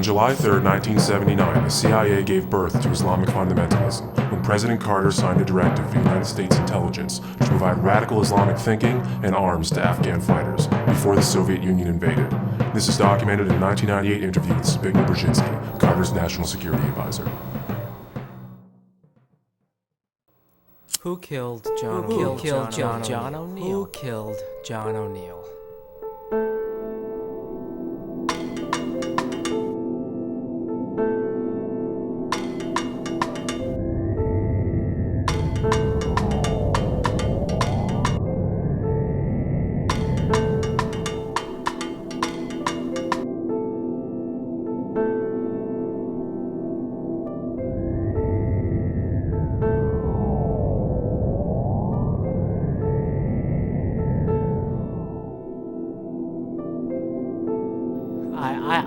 July 3, 1979, the CIA gave birth to Islamic fundamentalism when President Carter signed a directive for the United States intelligence to provide radical Islamic thinking and arms to Afghan fighters before the Soviet Union invaded. This is documented in a 1998 interview with Zbigniew Brzezinski, Carter's national security advisor. Who killed John O'Neill? Who killed John O'Neill? Who killed John O'Neill?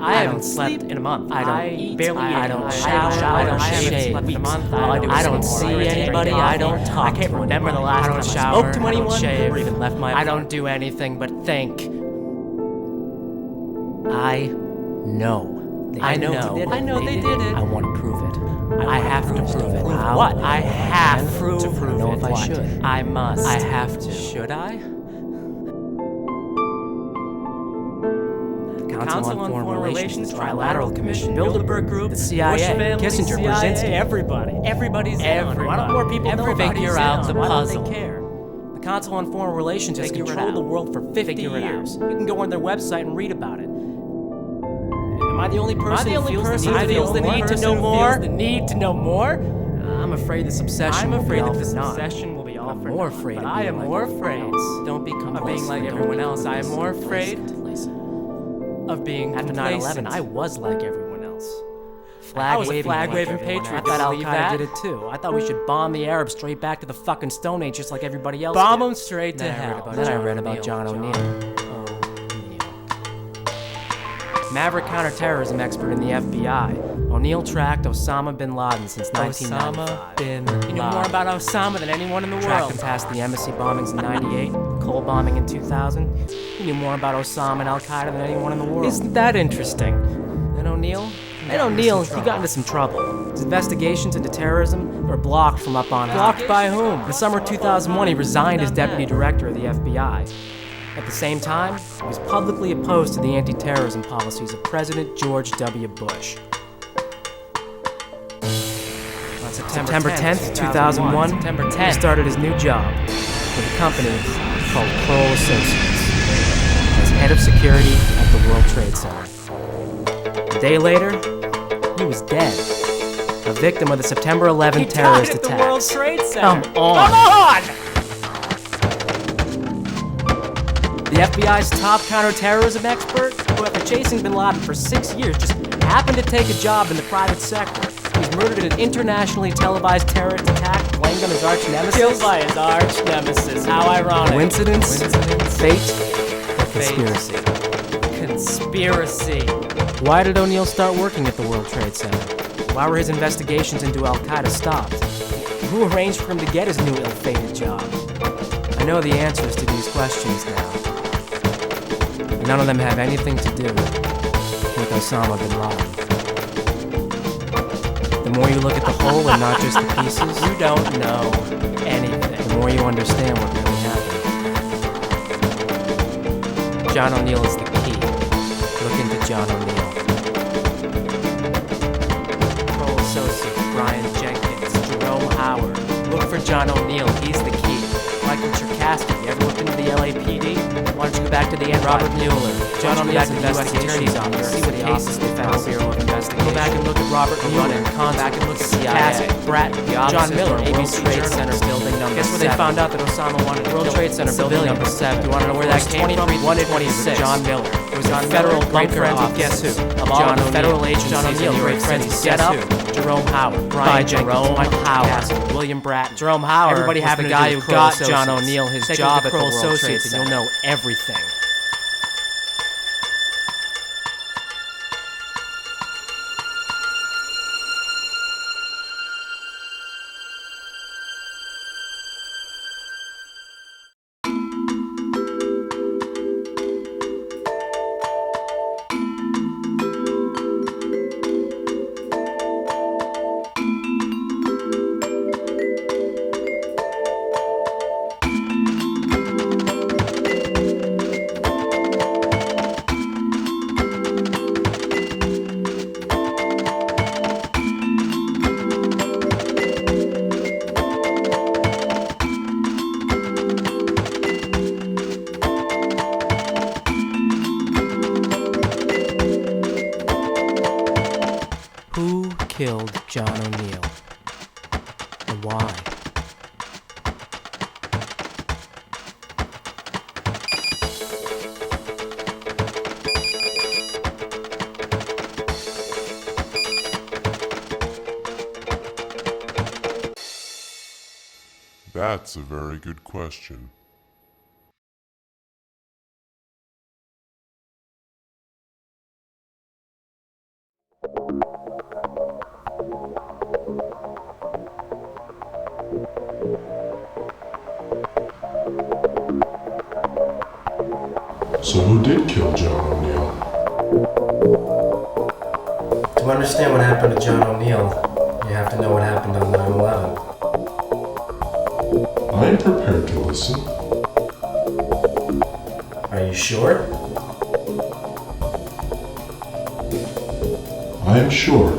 I haven't slept in a month. I don't eat. I don't shower. I don't shave. I don't see anybody. I don't talk. I can't remember the last time I spoke to anyone or even left my. I don't do anything but think. I know. I know they did it. I want to prove it. I have to prove it. What? I have to prove it. I know if I should. I must. I have to. Should I? Council on Foreign Relations, Trilateral Commission, Bilderberg Group, the CIA, Kissinger, Brzezinski, everybody's in. Why don't more people figure out the puzzle? Why don't they care? The Council on Foreign Relations has controlled the world for 50 years. You can go on their website and read about it. Am I the only person who feels the need to know more? The need to know more? I'm afraid this obsession will be all for naught. I'm more afraid. I am more afraid. Don't become of being like everyone else. I am more afraid of being after 9/11. I was like everyone else. Flag-waving patriot. I thought Al-Qaeda did it too. I thought we should bomb the Arabs straight back to the fucking Stone Age just like everybody else Bomb them straight to hell. Then I read about John O'Neill. Maverick counterterrorism expert in the FBI. O'Neill tracked Osama bin Laden since 1995. He knew more about Osama than anyone in the world. Tracked him past the embassy bombings in 98, Cole bombing in 2000. He knew more about Osama and Al-Qaeda than anyone in the world. Isn't that interesting? And O'Neill? He got into some trouble. His investigations into terrorism were blocked from up on high. Blocked by whom? In the summer of 2001, he resigned as deputy director of the FBI. At the same time, he was publicly opposed to the anti-terrorism policies of President George W. Bush. On September 10th, 2001, he started his new job with a company called Kroll Associates as head of security at the World Trade Center. A day later, he was dead, a victim of the September 11th terrorist attacks. The World Trade Center. Come on! The FBI's top counterterrorism expert, who after chasing bin Laden for 6 years just happened to take a job in the private sector. He's murdered in an internationally televised terrorist attack, blamed on his arch nemesis. Killed by his arch nemesis. How ironic. Coincidence? Fate? Or conspiracy? Conspiracy. Why did O'Neill start working at the World Trade Center? Why were his investigations into Al-Qaeda stopped? Who arranged for him to get his new ill-fated job? I know the answers to these questions now. None of them have anything to do with Osama bin Laden. The more you look at the whole and not just the pieces, you don't know anything. The more you understand what really happened. John O'Neill is the key. Look into John O'Neill. Kroll Associates, Brian Jenkins, Jerome Howard. Look for John O'Neill, he's the key. Michael Cherkasky, you ever looked into the LAPD? Why don't you go back to the end? Robert Mueller, John O'Neill's investigations officer. See what cases they found. Bureau of Investigation. Go back and look at Robert Mueller. Go back and look at CIA. Brat, John Miller, ABC Trade Center building number 7. Guess where they found out that Osama wanted to World Trade Center building number 7. You want to know where that came from? 126. John Miller. It was a federal bunker office. Guess who? Of all the federal agencies. John O'Neill, great friends. Get up. Jerome Howard. Brian Jenkins. Michael Howard. William Bratton. Jerome Howard. Everybody having the guy who got John O'Neill his job at the World Trade Center. You'll know everything. killed John O'Neill? And why? That's a very good question. So who did kill John O'Neill? To understand what happened to John O'Neill, you have to know what happened on 9/11. I'm prepared to listen. Are you sure? I'm sure.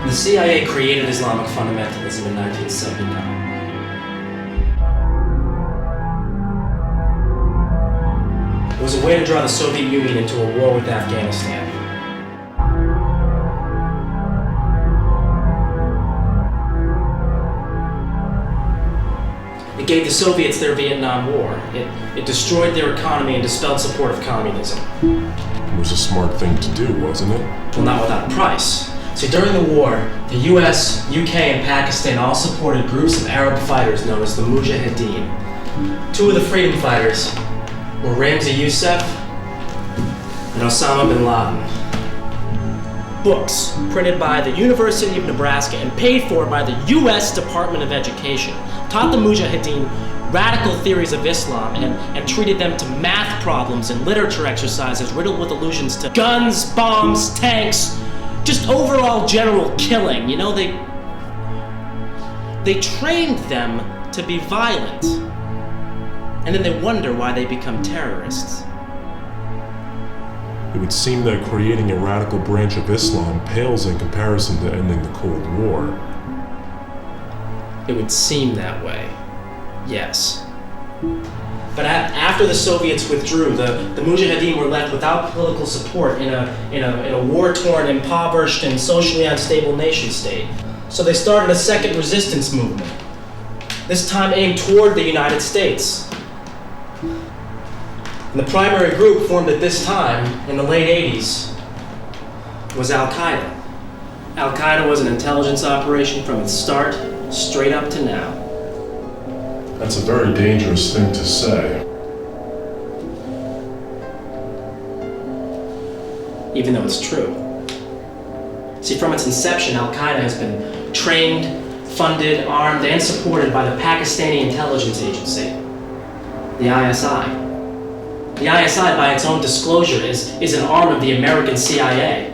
The CIA created Islamic fundamentalism in 1979. It was a way to draw the Soviet Union into a war with Afghanistan. It gave the Soviets their Vietnam War. It destroyed their economy and dispelled support of communism. It was a smart thing to do, wasn't it? Well, not without a price. See, during the war, the US, UK, and Pakistan all supported groups of Arab fighters known as the Mujahideen. Two of the freedom fighters were Ramzi Youssef and Osama bin Laden. Books printed by the University of Nebraska and paid for by the US Department of Education taught the Mujahideen radical theories of Islam and treated them to math problems and literature exercises riddled with allusions to guns, bombs, tanks, just overall general killing. You know, they trained them to be violent, and then they wonder why they become terrorists. It would seem that creating a radical branch of Islam pales in comparison to ending the Cold War. It would seem that way, yes. But after the Soviets withdrew, the Mujahideen were left without political support in a war-torn, impoverished, and socially unstable nation state. So they started a second resistance movement, this time aimed toward the United States. And the primary group formed at this time, in the late 80s, was Al-Qaeda. Al-Qaeda was an intelligence operation from its start, straight up to now. That's a very dangerous thing to say. Even though it's true. See, from its inception, Al-Qaeda has been trained, funded, armed, and supported by the Pakistani intelligence agency, the ISI. The ISI, by its own disclosure, is an arm of the American CIA.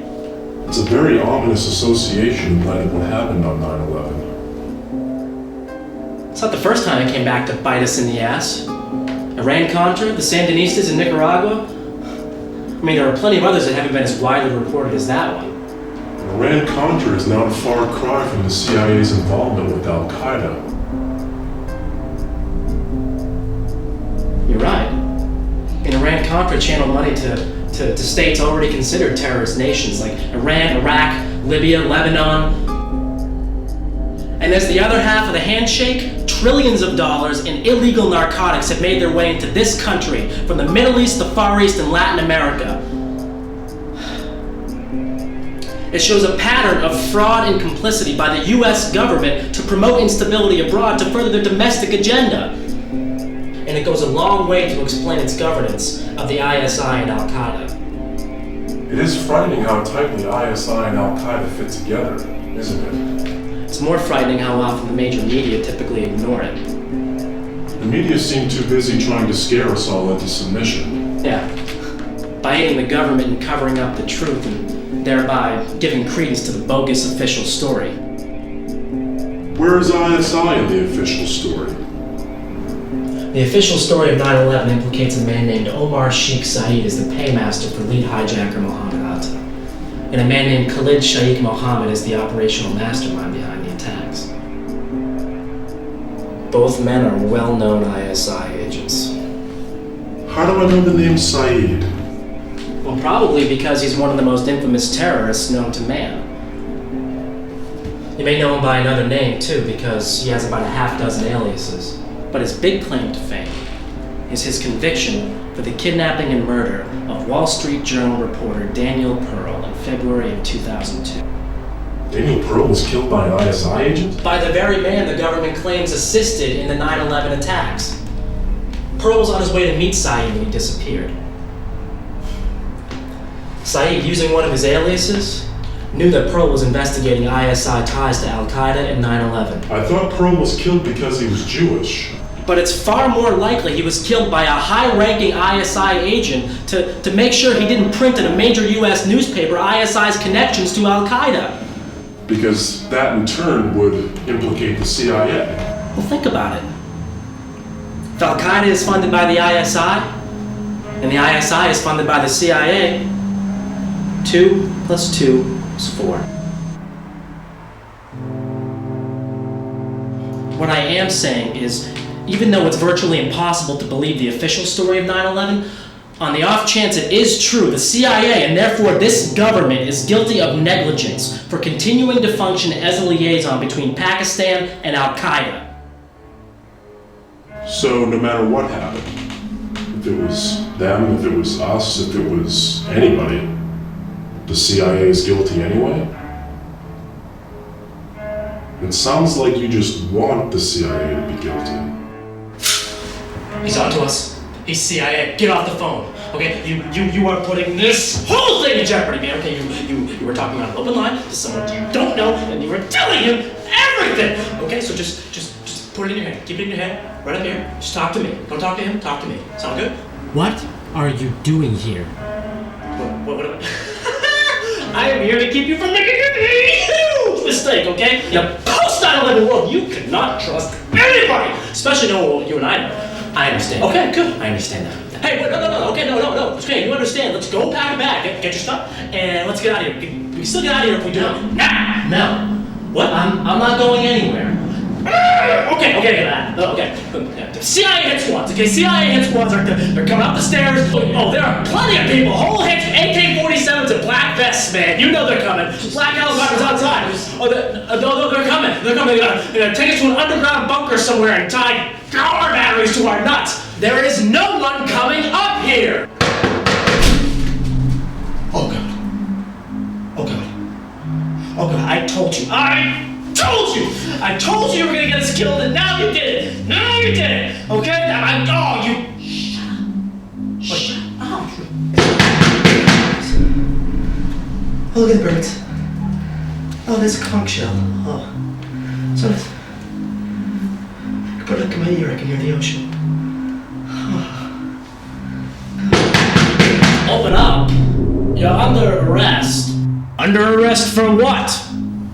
It's a very ominous association in light of what happened on 9/11. It's not the first time it came back to bite us in the ass. Iran-Contra, the Sandinistas in Nicaragua. I mean, there are plenty of others that haven't been as widely reported as that one. Iran-Contra is not a far cry from the CIA's involvement with Al-Qaeda. You're right. And Iran-Contra channeled money to states already considered terrorist nations like Iran, Iraq, Libya, Lebanon. And as the other half of the handshake, trillions of dollars in illegal narcotics have made their way into this country from the Middle East, the Far East, and Latin America. It shows a pattern of fraud and complicity by the US government to promote instability abroad to further their domestic agenda. And it goes a long way to explain its governance of the ISI and Al-Qaeda. It is frightening how tightly ISI and Al-Qaeda fit together, isn't it? It's more frightening how often the major media typically ignore it. The media seem too busy trying to scare us all into submission. Yeah. By aiding the government and covering up the truth and thereby giving credence to the bogus official story. Where is ISI in the official story? The official story of 9/11 implicates a man named Omar Sheikh Saeed as the paymaster for lead hijacker Mohammed Atta, and a man named Khalid Shaikh Mohammed as the operational mastermind behind the attacks. Both men are well-known ISI agents. How do I know the name Saeed? Well, probably because he's one of the most infamous terrorists known to man. You may know him by another name, too, because he has about a half dozen aliases. But his big claim to fame is his conviction for the kidnapping and murder of Wall Street Journal reporter Daniel Pearl in February of 2002. Daniel Pearl was killed by an ISI agent? By the very man the government claims assisted in the 9/11 attacks. Pearl was on his way to meet Saeed when he disappeared. Saeed, using one of his aliases, knew that Pearl was investigating ISI ties to Al-Qaeda and 9/11. I thought Pearl was killed because he was Jewish. But it's far more likely he was killed by a high-ranking ISI agent to make sure he didn't print in a major US newspaper ISI's connections to Al-Qaeda. Because that in turn would implicate the CIA. Well, think about it. If Al-Qaeda is funded by the ISI, and the ISI is funded by the CIA, 2 plus 2 is 4. What I am saying is, even though it's virtually impossible to believe the official story of 9/11, on the off chance it is true, the CIA, and therefore this government, is guilty of negligence for continuing to function as a liaison between Pakistan and Al-Qaeda. So no matter what happened, if it was them, if it was us, if it was anybody, the CIA is guilty anyway? It sounds like you just want the CIA to be guilty. He's on to us. He's CIA. Get off the phone. Okay? You are putting this whole thing in jeopardy, man. Okay? You were talking on an open line to someone you don't know, and you were telling him everything. Okay? So just put it in your head. Keep it in your head. Right up here. Just talk to me. Don't talk to him. Talk to me. Sound good? What are you doing here? What I am here to keep you from making a huge mistake, okay? In a post-9/11 world, you cannot trust anybody, especially knowing what you and I know. I understand. Okay, good. I understand that. Hey, wait, no. Okay, no. Okay, you understand. Let's go pack a bag. Get your stuff, and let's get out of here. We can still get out of here if we do it. No. What? I'm not going anywhere. Okay. CIA hit squads, okay? CIA hit squads they're coming up the stairs. Oh, there are plenty of people. Whole hits, AK-47s and black vests, man. You know they're coming. Black helicopters outside. They're coming. They're going to take us to an underground bunker somewhere and tie power batteries to our nuts. There is no one coming up here. Oh, God, I told you you were gonna get us killed, and now you did it. Okay? Shut up. Oh, look at the birds. Oh, there's a conch shell. Oh. So nice. I can put it up in my ear, I can hear the ocean. Open up. You're under arrest. Under arrest for what?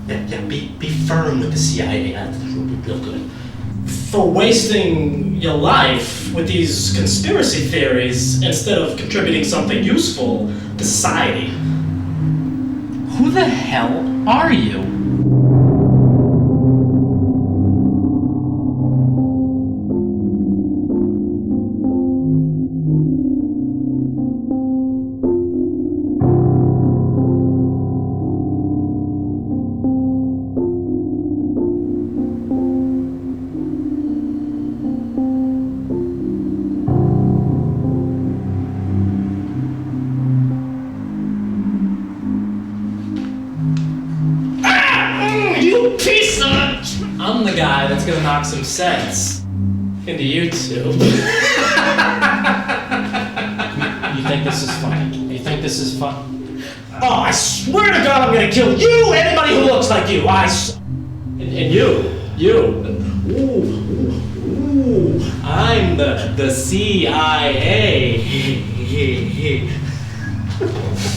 Yeah, be firm with the CIA. That's real good. For wasting your life with these conspiracy theories instead of contributing something useful to society. Who the hell are you? I'm the guy that's gonna knock some sense into YouTube. You think this is funny? Oh, I swear to God I'm gonna kill you, anybody who looks like you. And you. Ooh, I'm the CIA.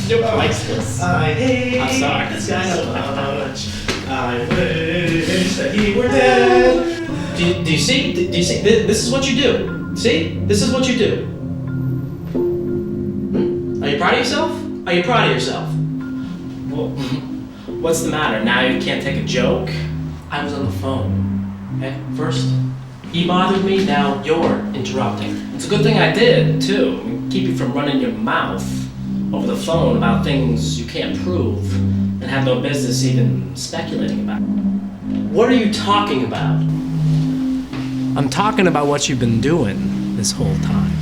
Who likes this? I'm sorry. This guy so much. I wish that he were dead. Do you see? This is what you do. See? This is what you do. Are you proud of yourself? Well, what's the matter? Now you can't take a joke? I was on the phone. Okay? First, he bothered me, now you're interrupting. It's a good thing I did, too. Keep you from running your mouth over the phone about things you can't prove and have no business even speculating about. What are you talking about? I'm talking about what you've been doing this whole time.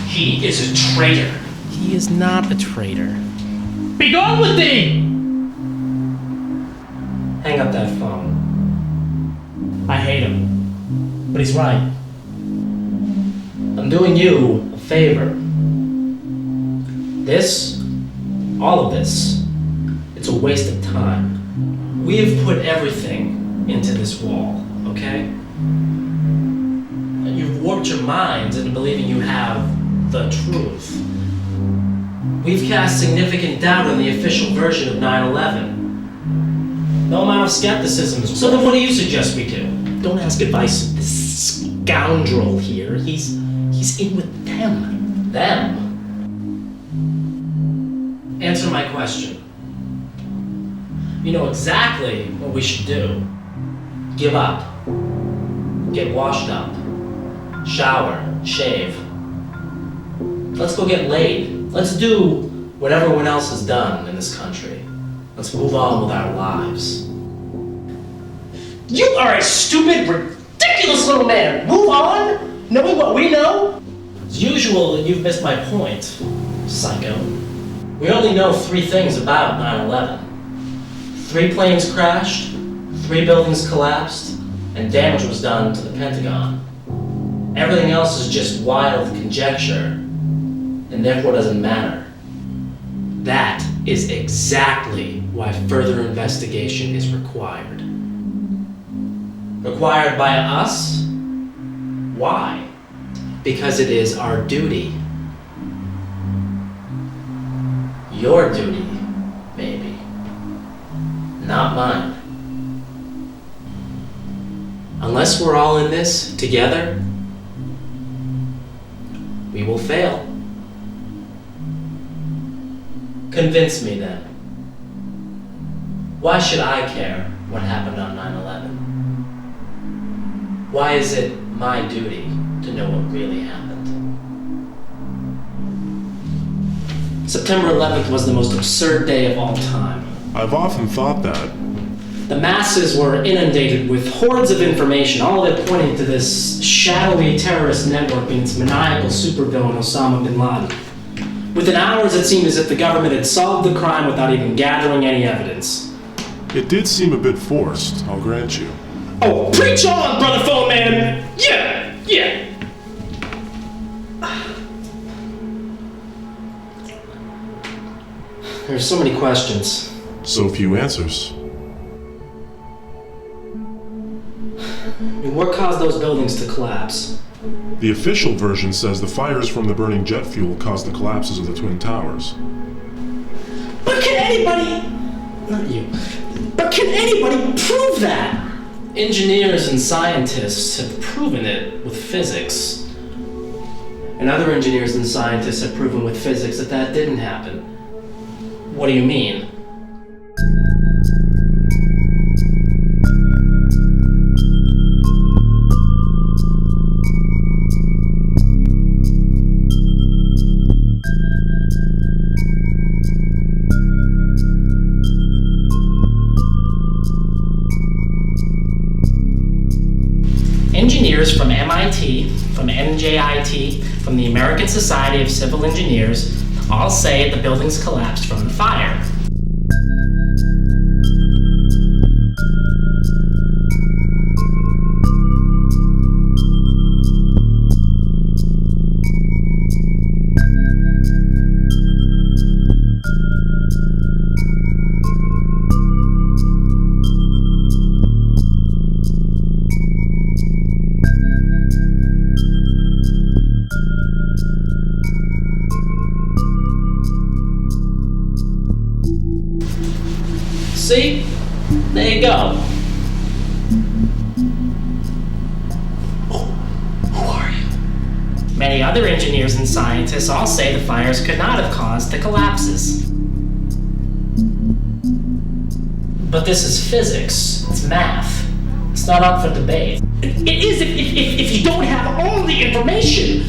He is a traitor. He is not a traitor. Be gone with thee! Hang up that phone. I hate him, but he's right. I'm doing you a favor. All of this, it's a waste of time. We have put everything into this wall, okay? And you've warped your minds into believing you have the truth. We've cast significant doubt on the official version of 9/11. No amount of skepticism is. So then what do you suggest we do? Don't ask advice of this scoundrel here. He's in with them. Them? Answer my question. You know exactly what we should do. Give up. Get washed up. Shower. Shave. Let's go get laid. Let's do what everyone else has done in this country. Let's move on with our lives. You are a stupid, ridiculous little man. Move on, knowing what we know? As usual, you've missed my point, psycho. We only know 3 things about 9/11. 3 planes crashed, 3 buildings collapsed, and damage was done to the Pentagon. Everything else is just wild conjecture, and therefore doesn't matter. That is exactly why further investigation is required. Required by us? Why? Because it is our duty. Your duty, maybe. Not mine. Unless we're all in this together, we will fail. Convince me then. Why should I care what happened on 9/11? Why is it my duty to know what really happened? September 11th was the most absurd day of all time. I've often thought that. The masses were inundated with hordes of information, all of it pointing to this shadowy terrorist network and its maniacal supervillain Osama bin Laden. Within hours, it seemed as if the government had solved the crime without even gathering any evidence. It did seem a bit forced, I'll grant you. Oh, preach on, brother phone man! Yeah! There's so many questions. So few answers. What caused those buildings to collapse? The official version says the fires from the burning jet fuel caused the collapses of the Twin Towers. But can anybody... Not you. But can anybody prove that? Engineers and scientists have proven it with physics. And other engineers and scientists have proven with physics that that didn't happen. What do you mean? Engineers from MIT, from NJIT, from the American Society of Civil Engineers all say the buildings collapsed from the fire. See? There you go. Who are you? Many other engineers and scientists all say the fires could not have caused the collapses. But this is physics. It's math. It's not up for debate. It is if you don't have all the information.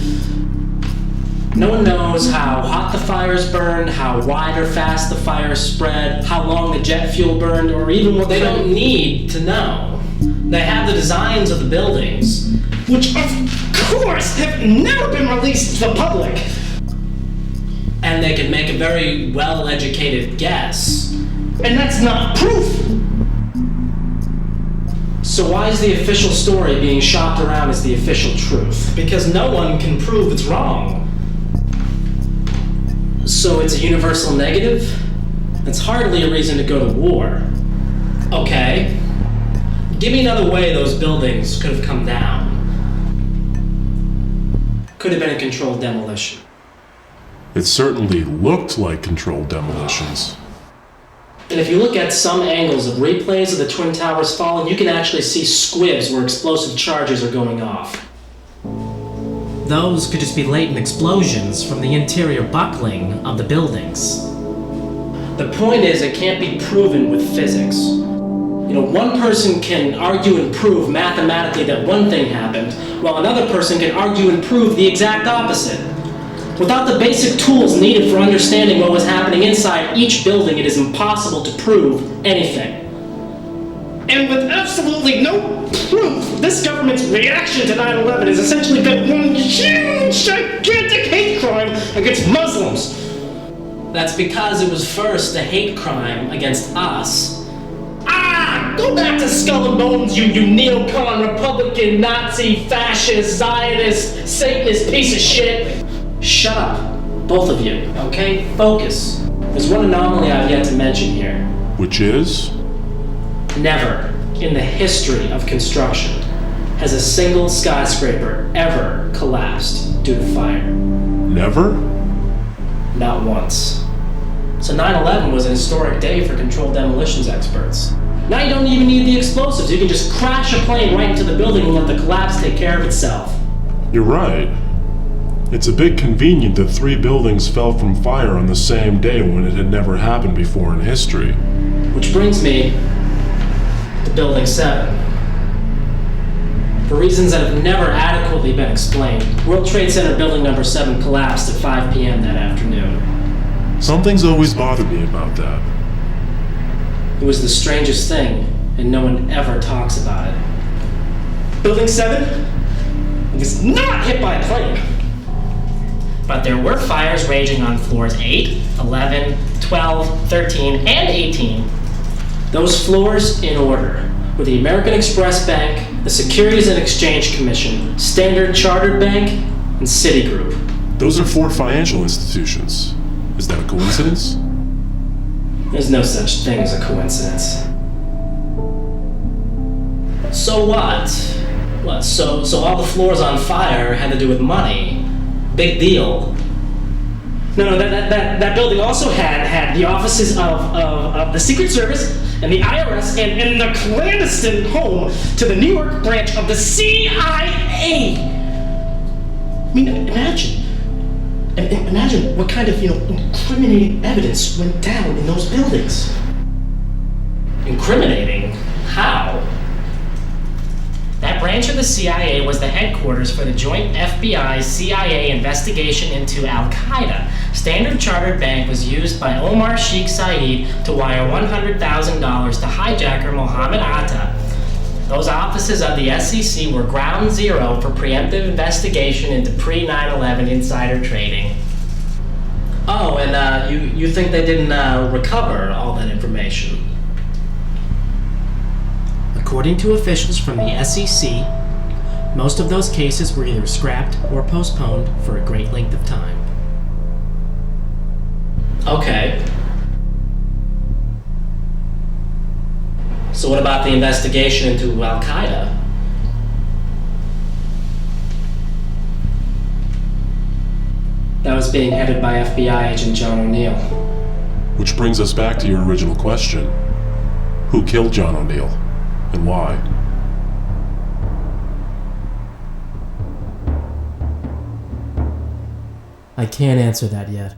No one knows how hot the fires burned, how wide or fast the fires spread, how long the jet fuel burned, or even what they don't need to know. They have the designs of the buildings, which of course have never been released to the public. And they can make a very well-educated guess. And that's not proof! So why is the official story being shopped around as the official truth? Because no one can prove it's wrong. So it's a universal negative? That's hardly a reason to go to war. Okay. Give me another way those buildings could have come down. Could have been a controlled demolition. It certainly looked like controlled demolitions. And if you look at some angles of replays of the Twin Towers falling, you can actually see squibs where explosive charges are going off. Those could just be latent explosions from the interior buckling of the buildings. The point is, it can't be proven with physics. You know, one person can argue and prove mathematically that one thing happened, while another person can argue and prove the exact opposite. Without the basic tools needed for understanding what was happening inside each building, it is impossible to prove anything. And with absolutely no proof, this government's reaction to 9/11 has essentially been one huge, gigantic hate crime against Muslims. That's because it was first a hate crime against us. Go back to Skull and Bones, you neocon, Republican, Nazi, fascist, Zionist, Satanist piece of shit. Shut up, both of you, okay? Focus. There's one anomaly I've yet to mention here. Which is? Never in the history of construction has a single skyscraper ever collapsed due to fire. Never? Not once. So 9/11 was a historic day for controlled demolitions experts. Now you don't even need the explosives. You can just crash a plane right into the building and let the collapse take care of itself. You're right. It's a bit convenient that 3 buildings fell from fire on the same day when it had never happened before in history. Which brings me to Building 7. For reasons that have never adequately been explained, World Trade Center building number 7 collapsed at 5 p.m. that afternoon. Something's always bothered me about that. It was the strangest thing, and no one ever talks about it. Building 7 was not hit by a plane. But there were fires raging on floors 8, 11, 12, 13, and 18. Those floors in order were the American Express Bank, the Securities and Exchange Commission, Standard Chartered Bank, and Citigroup. Those are 4 financial institutions. Is that a coincidence? There's no such thing as a coincidence. So what? So all the floors on fire had to do with money. Big deal. No, that building also had the offices of the Secret Service and the IRS and the clandestine home to the New York branch of the CIA. I mean, imagine what kind of, incriminating evidence went down in those buildings. Incriminating? How? That branch of the CIA was the headquarters for the joint FBI-CIA investigation into Al-Qaeda. Standard Chartered Bank was used by Omar Sheikh Saeed to wire $100,000 to hijacker Mohammed Atta. Those offices of the SEC were ground zero for preemptive investigation into pre-9/11 insider trading. Oh, and you think they didn't recover all that information? According to officials from the SEC, most of those cases were either scrapped or postponed for a great length of time. Okay. So what about the investigation into Al-Qaeda? That was being headed by FBI agent John O'Neill. Which brings us back to your original question. Who killed John O'Neill? And why? I can't answer that yet.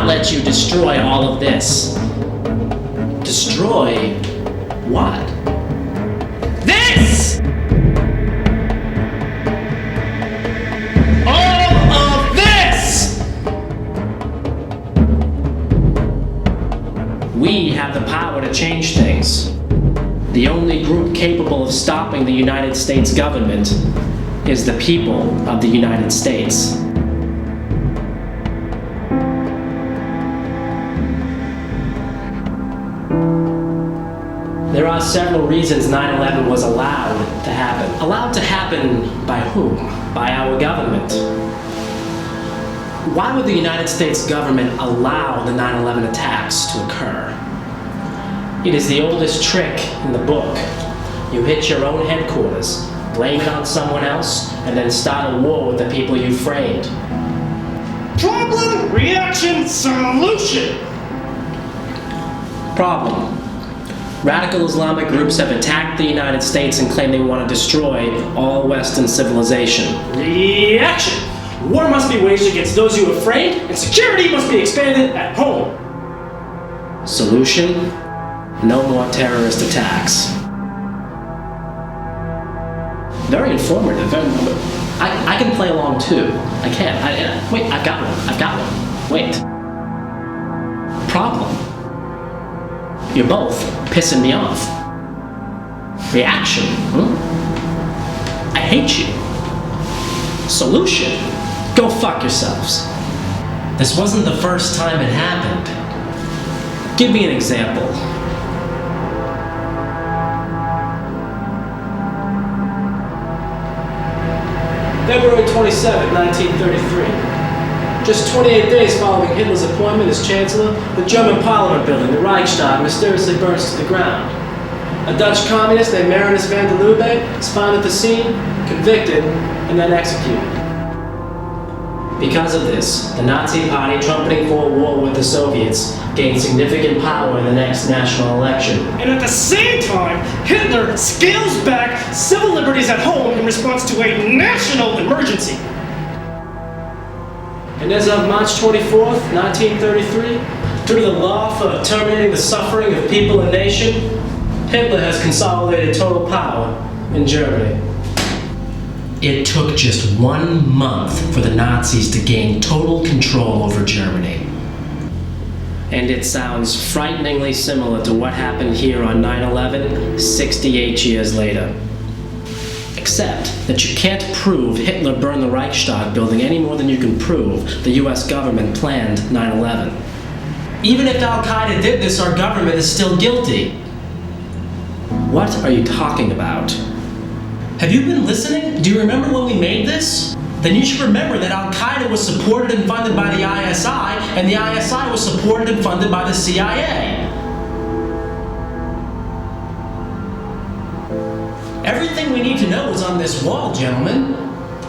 Let you destroy all of this. Destroy what? This! All of this! We have the power to change things. The only group capable of stopping the United States government is the people of the United States. There are several reasons 9/11 was allowed to happen. Allowed to happen by whom? By our government. Why would the United States government allow the 9/11 attacks to occur? It is the oldest trick in the book. You hit your own headquarters, blame it on someone else, and then start a war with the people you framed. Problem, reaction, solution! Problem. Radical Islamic groups have attacked the United States and claim they want to destroy all Western civilization. Reaction! War must be waged against those you have framed, and security must be expanded at home. Solution? No more terrorist attacks. Very informative. I can play along too. I can. Wait, I've got one. Wait. Problem. You're both pissing me off. Reaction. I hate you. Solution. Go fuck yourselves. This wasn't the first time it happened. Give me an example. February 27, 1933. Just 28 days following Hitler's appointment as Chancellor, the German Parliament building, the Reichstag, mysteriously burns to the ground. A Dutch communist named Marinus van der Lubbe is found at the scene, convicted, and then executed. Because of this, the Nazi Party, trumpeting for a war with the Soviets, gained significant power in the next national election. And at the same time, Hitler scales back civil liberties at home in response to a national emergency. And as of March 24th, 1933, through the law for terminating the suffering of people and nation, Hitler has consolidated total power in Germany. It took just 1 month for the Nazis to gain total control over Germany. And it sounds frighteningly similar to what happened here on 9/11, 68 years later. Except that you can't prove Hitler burned the Reichstag building any more than you can prove the US government planned 9/11. Even if Al-Qaeda did this, our government is still guilty. What are you talking about? Have you been listening? Do you remember when we made this? Then you should remember that Al-Qaeda was supported and funded by the ISI, and the ISI was supported and funded by the CIA. Everything we need to know is on this wall, gentlemen.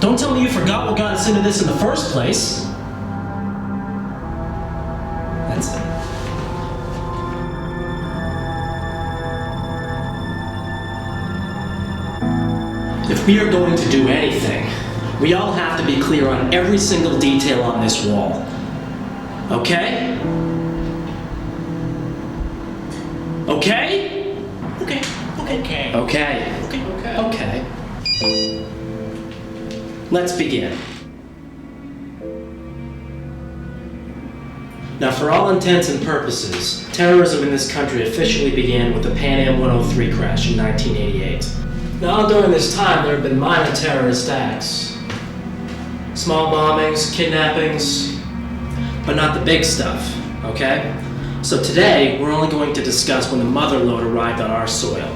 Don't tell me you forgot what got us into this in the first place. That's it. If we are going to do anything, we all have to be clear on every single detail on this wall. Okay? Okay? Okay. Okay. Okay. Let's begin. Now, for all intents and purposes, terrorism in this country officially began with the Pan Am 103 crash in 1988. Now, during this time, there have been minor terrorist acts. Small bombings, kidnappings, but not the big stuff, okay? So today, we're only going to discuss when the mother lode arrived on our soil.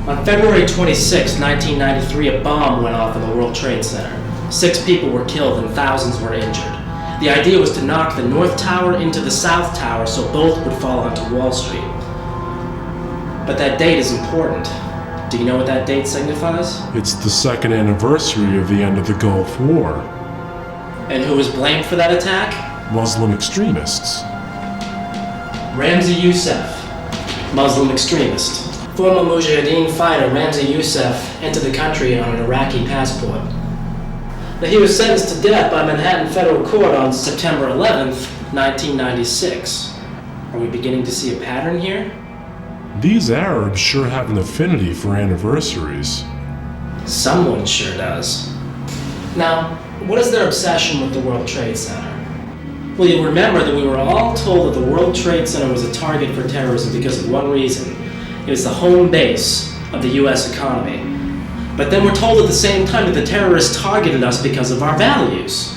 On February 26, 1993, a bomb went off in the World Trade Center. 6 people were killed and thousands were injured. The idea was to knock the North Tower into the South Tower so both would fall onto Wall Street. But that date is important. Do you know what that date signifies? It's the second anniversary of the end of the Gulf War. And who was blamed for that attack? Muslim extremists. Ramzi Youssef, Muslim extremist. Former Mujahideen fighter Ramzi Youssef entered the country on an Iraqi passport. Now, he was sentenced to death by Manhattan Federal Court on September 11th, 1996. Are we beginning to see a pattern here? These Arabs sure have an affinity for anniversaries. Someone sure does. Now, what is their obsession with the World Trade Center? Well, you'll remember that we were all told that the World Trade Center was a target for terrorism because of one reason. It was the home base of the US economy. But then we're told at the same time that the terrorists targeted us because of our values,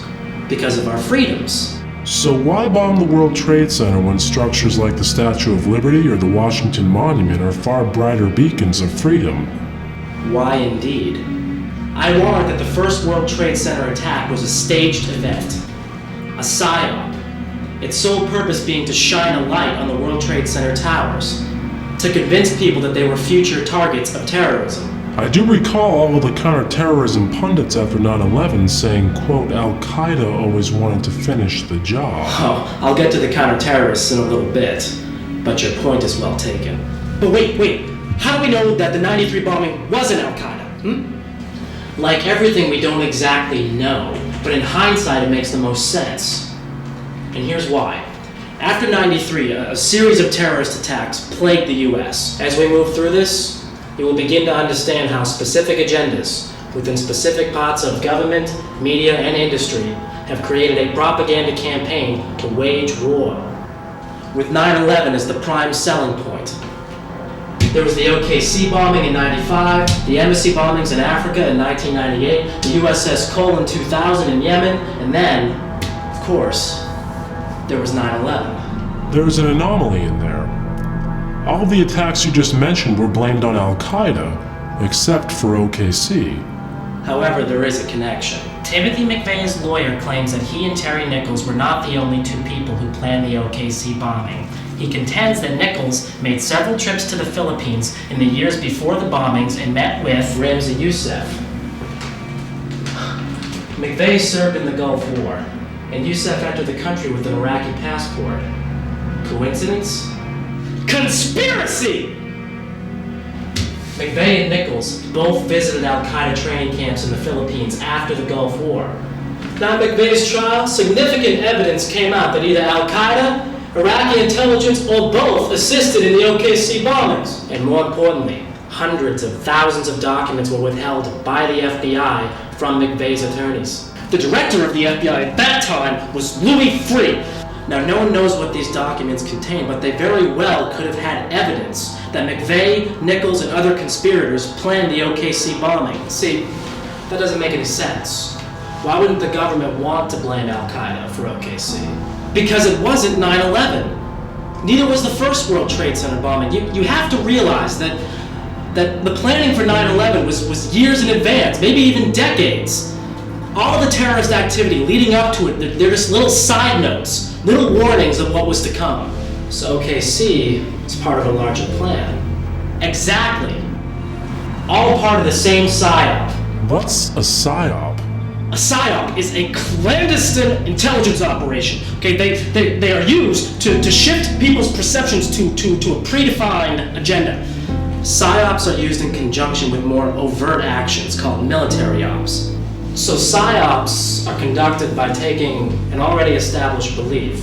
because of our freedoms. So why bomb the World Trade Center when structures like the Statue of Liberty or the Washington Monument are far brighter beacons of freedom? Why indeed? I warrant that the first World Trade Center attack was a staged event, a psyop, its sole purpose being to shine a light on the World Trade Center towers, to convince people that they were future targets of terrorism. I do recall all of the counterterrorism pundits after 9/11 saying, quote, Al-Qaeda always wanted to finish the job. Oh, I'll get to the counter-terrorists in a little bit, but your point is well taken. But wait, how do we know that the 93 bombing wasn't Al-Qaeda? Like everything, we don't exactly know, but in hindsight it makes the most sense. And here's why. After 93, a series of terrorist attacks plagued the US. As we move through this, you will begin to understand how specific agendas within specific parts of government, media, and industry have created a propaganda campaign to wage war, with 9/11 as the prime selling point. There was the OKC bombing in 95, the embassy bombings in Africa in 1998, the USS Cole in 2000 in Yemen, and then, of course, there was 9/11. There's an anomaly in there. All of the attacks you just mentioned were blamed on Al-Qaeda, except for OKC. However, there is a connection. Timothy McVeigh's lawyer claims that he and Terry Nichols were not the only two people who planned the OKC bombing. He contends that Nichols made several trips to the Philippines in the years before the bombings and met with Ramzi Youssef. McVeigh served in the Gulf War, and Youssef entered the country with an Iraqi passport. Coincidence? Conspiracy! McVeigh and Nichols both visited al-Qaeda training camps in the Philippines after the Gulf War. Now, at McVeigh's trial, significant evidence came out that either al-Qaeda, Iraqi intelligence, or both assisted in the OKC bombings. And more importantly, hundreds of thousands of documents were withheld by the FBI from McVeigh's attorneys. The director of the FBI at that time was Louis Freeh. Now, no one knows what these documents contain, but they very well could have had evidence that McVeigh, Nichols, and other conspirators planned the OKC bombing. See, that doesn't make any sense. Why wouldn't the government want to blame al-Qaeda for OKC? Because it wasn't 9/11. Neither was the first World Trade Center bombing. You have to realize that the planning for 9/11 was years in advance, maybe even decades. All the terrorist activity leading up to it, they're just little side notes, little warnings of what was to come. So OKC is part of a larger plan. Exactly. All part of the same PSYOP. What's a PSYOP? A PSYOP is a clandestine intelligence operation. Okay, they are used to shift people's perceptions to a predefined agenda. PSYOPs are used in conjunction with more overt actions called military ops. So PSYOPs are conducted by taking an already established belief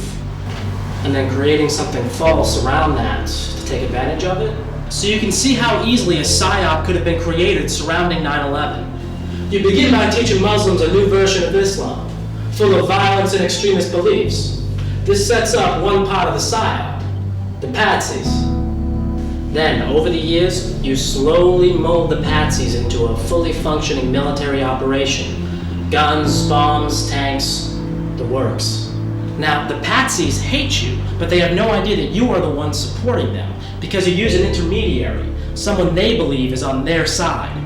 and then creating something false around that to take advantage of it. So you can see how easily a PSYOP could have been created surrounding 9/11. You begin by teaching Muslims a new version of Islam, full of violence and extremist beliefs. This sets up one part of the PSYOP, the patsies. Then, over the years, you slowly mold the patsies into a fully functioning military operation. Guns, bombs, tanks, the works. Now, the patsies hate you, but they have no idea that you are the one supporting them, because you use an intermediary, someone they believe is on their side.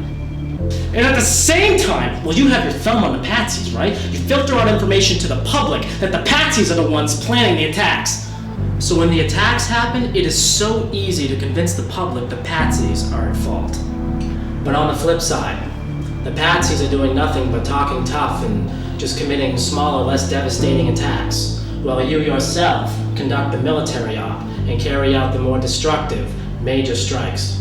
And at the same time, well, you have your thumb on the patsies, right? You filter out information to the public that the patsies are the ones planning the attacks. So when the attacks happen, it is so easy to convince the public the patsies are at fault. But on the flip side, the patsies are doing nothing but talking tough and just committing smaller, less devastating attacks, while you yourself conduct the military op and carry out the more destructive major strikes.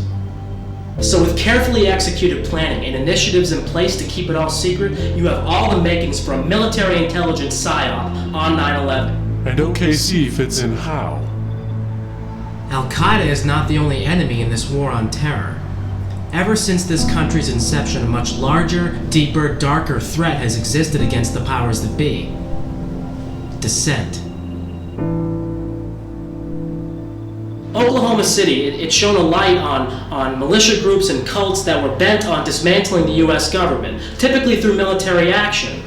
So with carefully executed planning and initiatives in place to keep it all secret, you have all the makings for a military intelligence PSYOP on 9/11. And OKC fits in how? Al-Qaeda is not the only enemy in this war on terror. Ever since this country's inception, a much larger, deeper, darker threat has existed against the powers that be. Dissent. Oklahoma City, it shone a light on militia groups and cults that were bent on dismantling the U.S. government, typically through military action.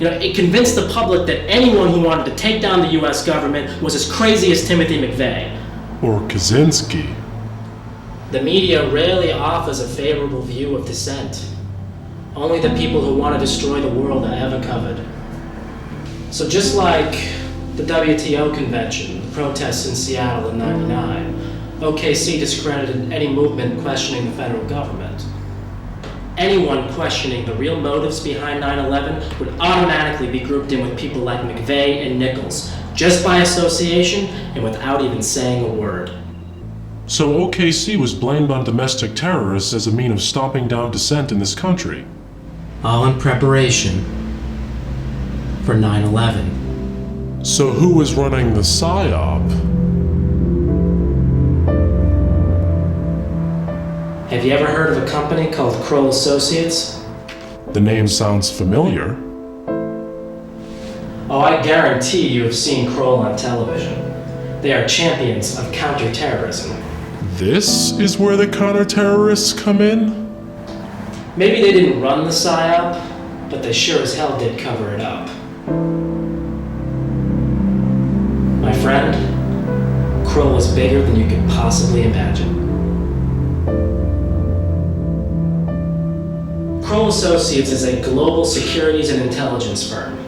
You know, it convinced the public that anyone who wanted to take down the U.S. government was as crazy as Timothy McVeigh. Or Kaczynski. The media rarely offers a favorable view of dissent. Only the people who want to destroy the world are ever covered. So just like the WTO convention, the protests in Seattle in '99, OKC discredited any movement questioning the federal government. Anyone questioning the real motives behind 9/11 would automatically be grouped in with people like McVeigh and Nichols, just by association and without even saying a word. So OKC was blamed on domestic terrorists as a means of stomping down dissent in this country. All in preparation for 9/11. So who was running the PSYOP? Have you ever heard of a company called Kroll Associates? The name sounds familiar. Oh, I guarantee you have seen Kroll on television. They are champions of counterterrorism. This is where the counter-terrorists come in? Maybe they didn't run the PSYOP, but they sure as hell did cover it up. My friend, Kroll is bigger than you could possibly imagine. Kroll Associates is a global securities and intelligence firm.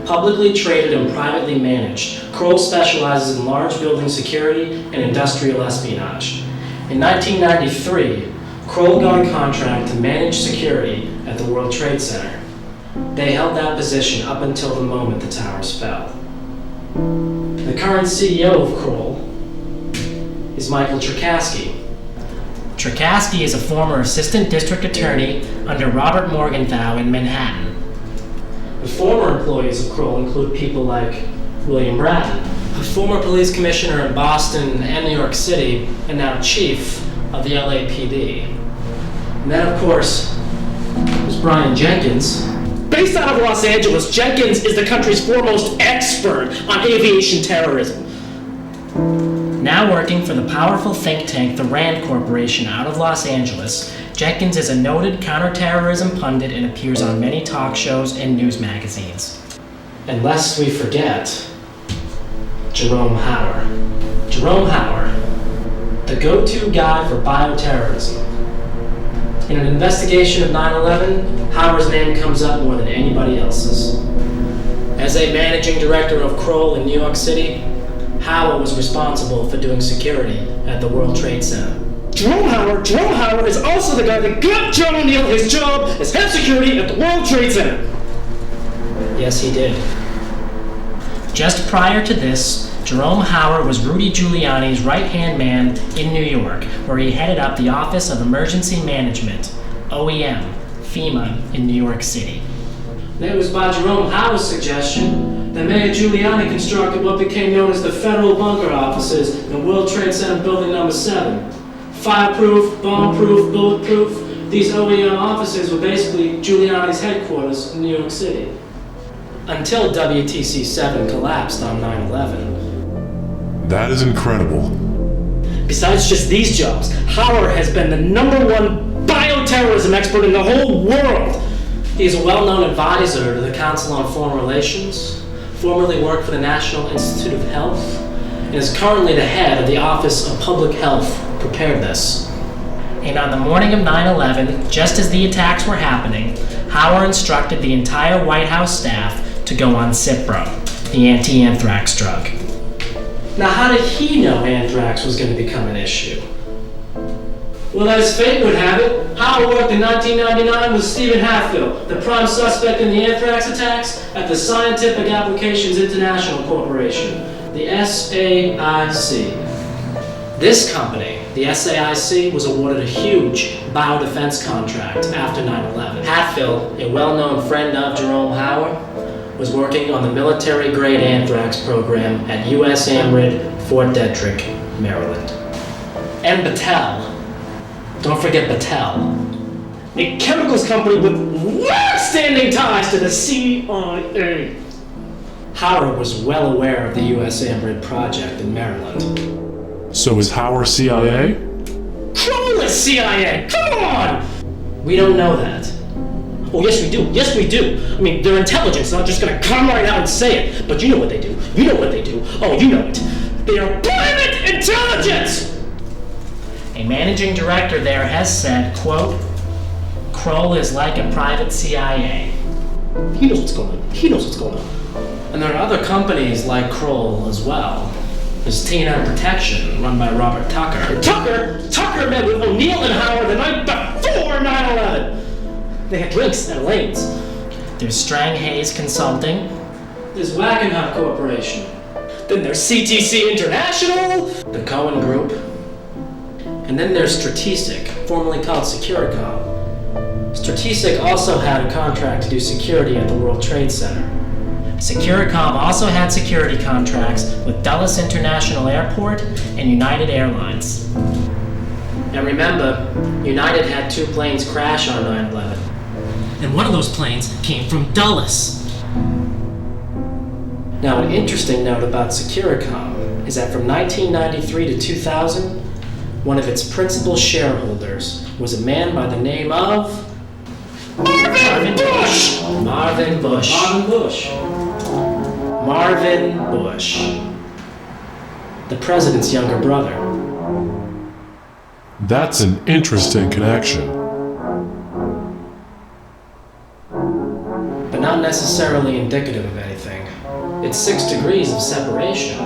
Publicly traded and privately managed, Kroll specializes in large building security and industrial espionage. In 1993, Kroll got a contract to manage security at the World Trade Center. They held that position up until the moment the towers fell. The current CEO of Kroll is Michael Cherkasky. Cherkasky is a former assistant district attorney under Robert Morgenthau in Manhattan. The former employees of Kroll include people like William Bratton, a former police commissioner in Boston and New York City, and now chief of the LAPD. And then, of course, there's Brian Jenkins. Based out of Los Angeles, Jenkins is the country's foremost expert on aviation terrorism. Now working for the powerful think tank, the RAND Corporation, out of Los Angeles, Jenkins is a noted counterterrorism pundit and appears on many talk shows and news magazines. And lest we forget, Jerome Hauer. Jerome Hauer, the go-to guy for bioterrorism. In an investigation of 9/11, Hauer's name comes up more than anybody else's. As a managing director of Kroll in New York City, Hauer was responsible for doing security at the World Trade Center. Jerome Hauer is also the guy that got John O'Neill his job as head security at the World Trade Center. Yes, he did. Just prior to this, Jerome Hauer was Rudy Giuliani's right-hand man in New York, where he headed up the Office of Emergency Management, OEM, FEMA, in New York City. And it was by Jerome Hauer's suggestion that Mayor Giuliani constructed what became known as the Federal Bunker Offices in World Trade Center Building Number 7. Fireproof, bomb-proof, bulletproof, these OEM offices were basically Giuliani's headquarters in New York City. Until WTC-7 collapsed on 9/11. That is incredible. Besides just these jobs, Hauer has been the #1 bioterrorism expert in the whole world. He is a well-known advisor to the Council on Foreign Relations, formerly worked for the National Institute of Health, and is currently the head of the Office of Public Health Preparedness. And on the morning of 9/11, just as the attacks were happening, Hauer instructed the entire White House staff to go on Cipro, the anti-anthrax drug. Now, how did he know anthrax was going to become an issue? Well, as fate would have it, Hauer worked in 1999 with Stephen Hatfield, the prime suspect in the anthrax attacks at the Scientific Applications International Corporation, the SAIC. This company, the SAIC, was awarded a huge biodefense contract after 9/11. Hatfield, a well-known friend of Jerome Hauer, was working on the military-grade anthrax program at U.S. AMRID, Fort Detrick, Maryland. And Battelle. Don't forget Battelle, a chemicals company with long-standing ties to the CIA. Hauer was well aware of the U.S. AMRID project in Maryland. So is Hauer CIA? Kroll is CIA! Come on! We don't know that. Oh, yes we do. Yes we do. I mean, they're intelligence, not just gonna come right out and say it. But you know what they do. You know what they do. Oh, you know it. They are private intelligence! A managing director there has said, quote, Kroll is like a private CIA. He knows what's going on. He knows what's going on. And there are other companies like Kroll as well. There's T&M Protection, run by Robert Tucker. Tucker met with O'Neill and Hauer the night before 9/11. They had drinks at Elaine's. There's Strang Hayes Consulting. There's Wackenhut Corporation. Then there's CTC International, the Cohen Group. And then there's Strategic, formerly called Securicom. Strategic also had a contract to do security at the World Trade Center. Securicom also had security contracts with Dulles International Airport and United Airlines. And remember, United had 2 planes crash on 9/11. And one of those planes came from Dulles. Now, an interesting note about Securicom is that from 1993 to 2000, one of its principal shareholders was a man by the name of Marvin Bush. The president's younger brother. That's an interesting connection. necessarily indicative of anything. It's 6 degrees of separation.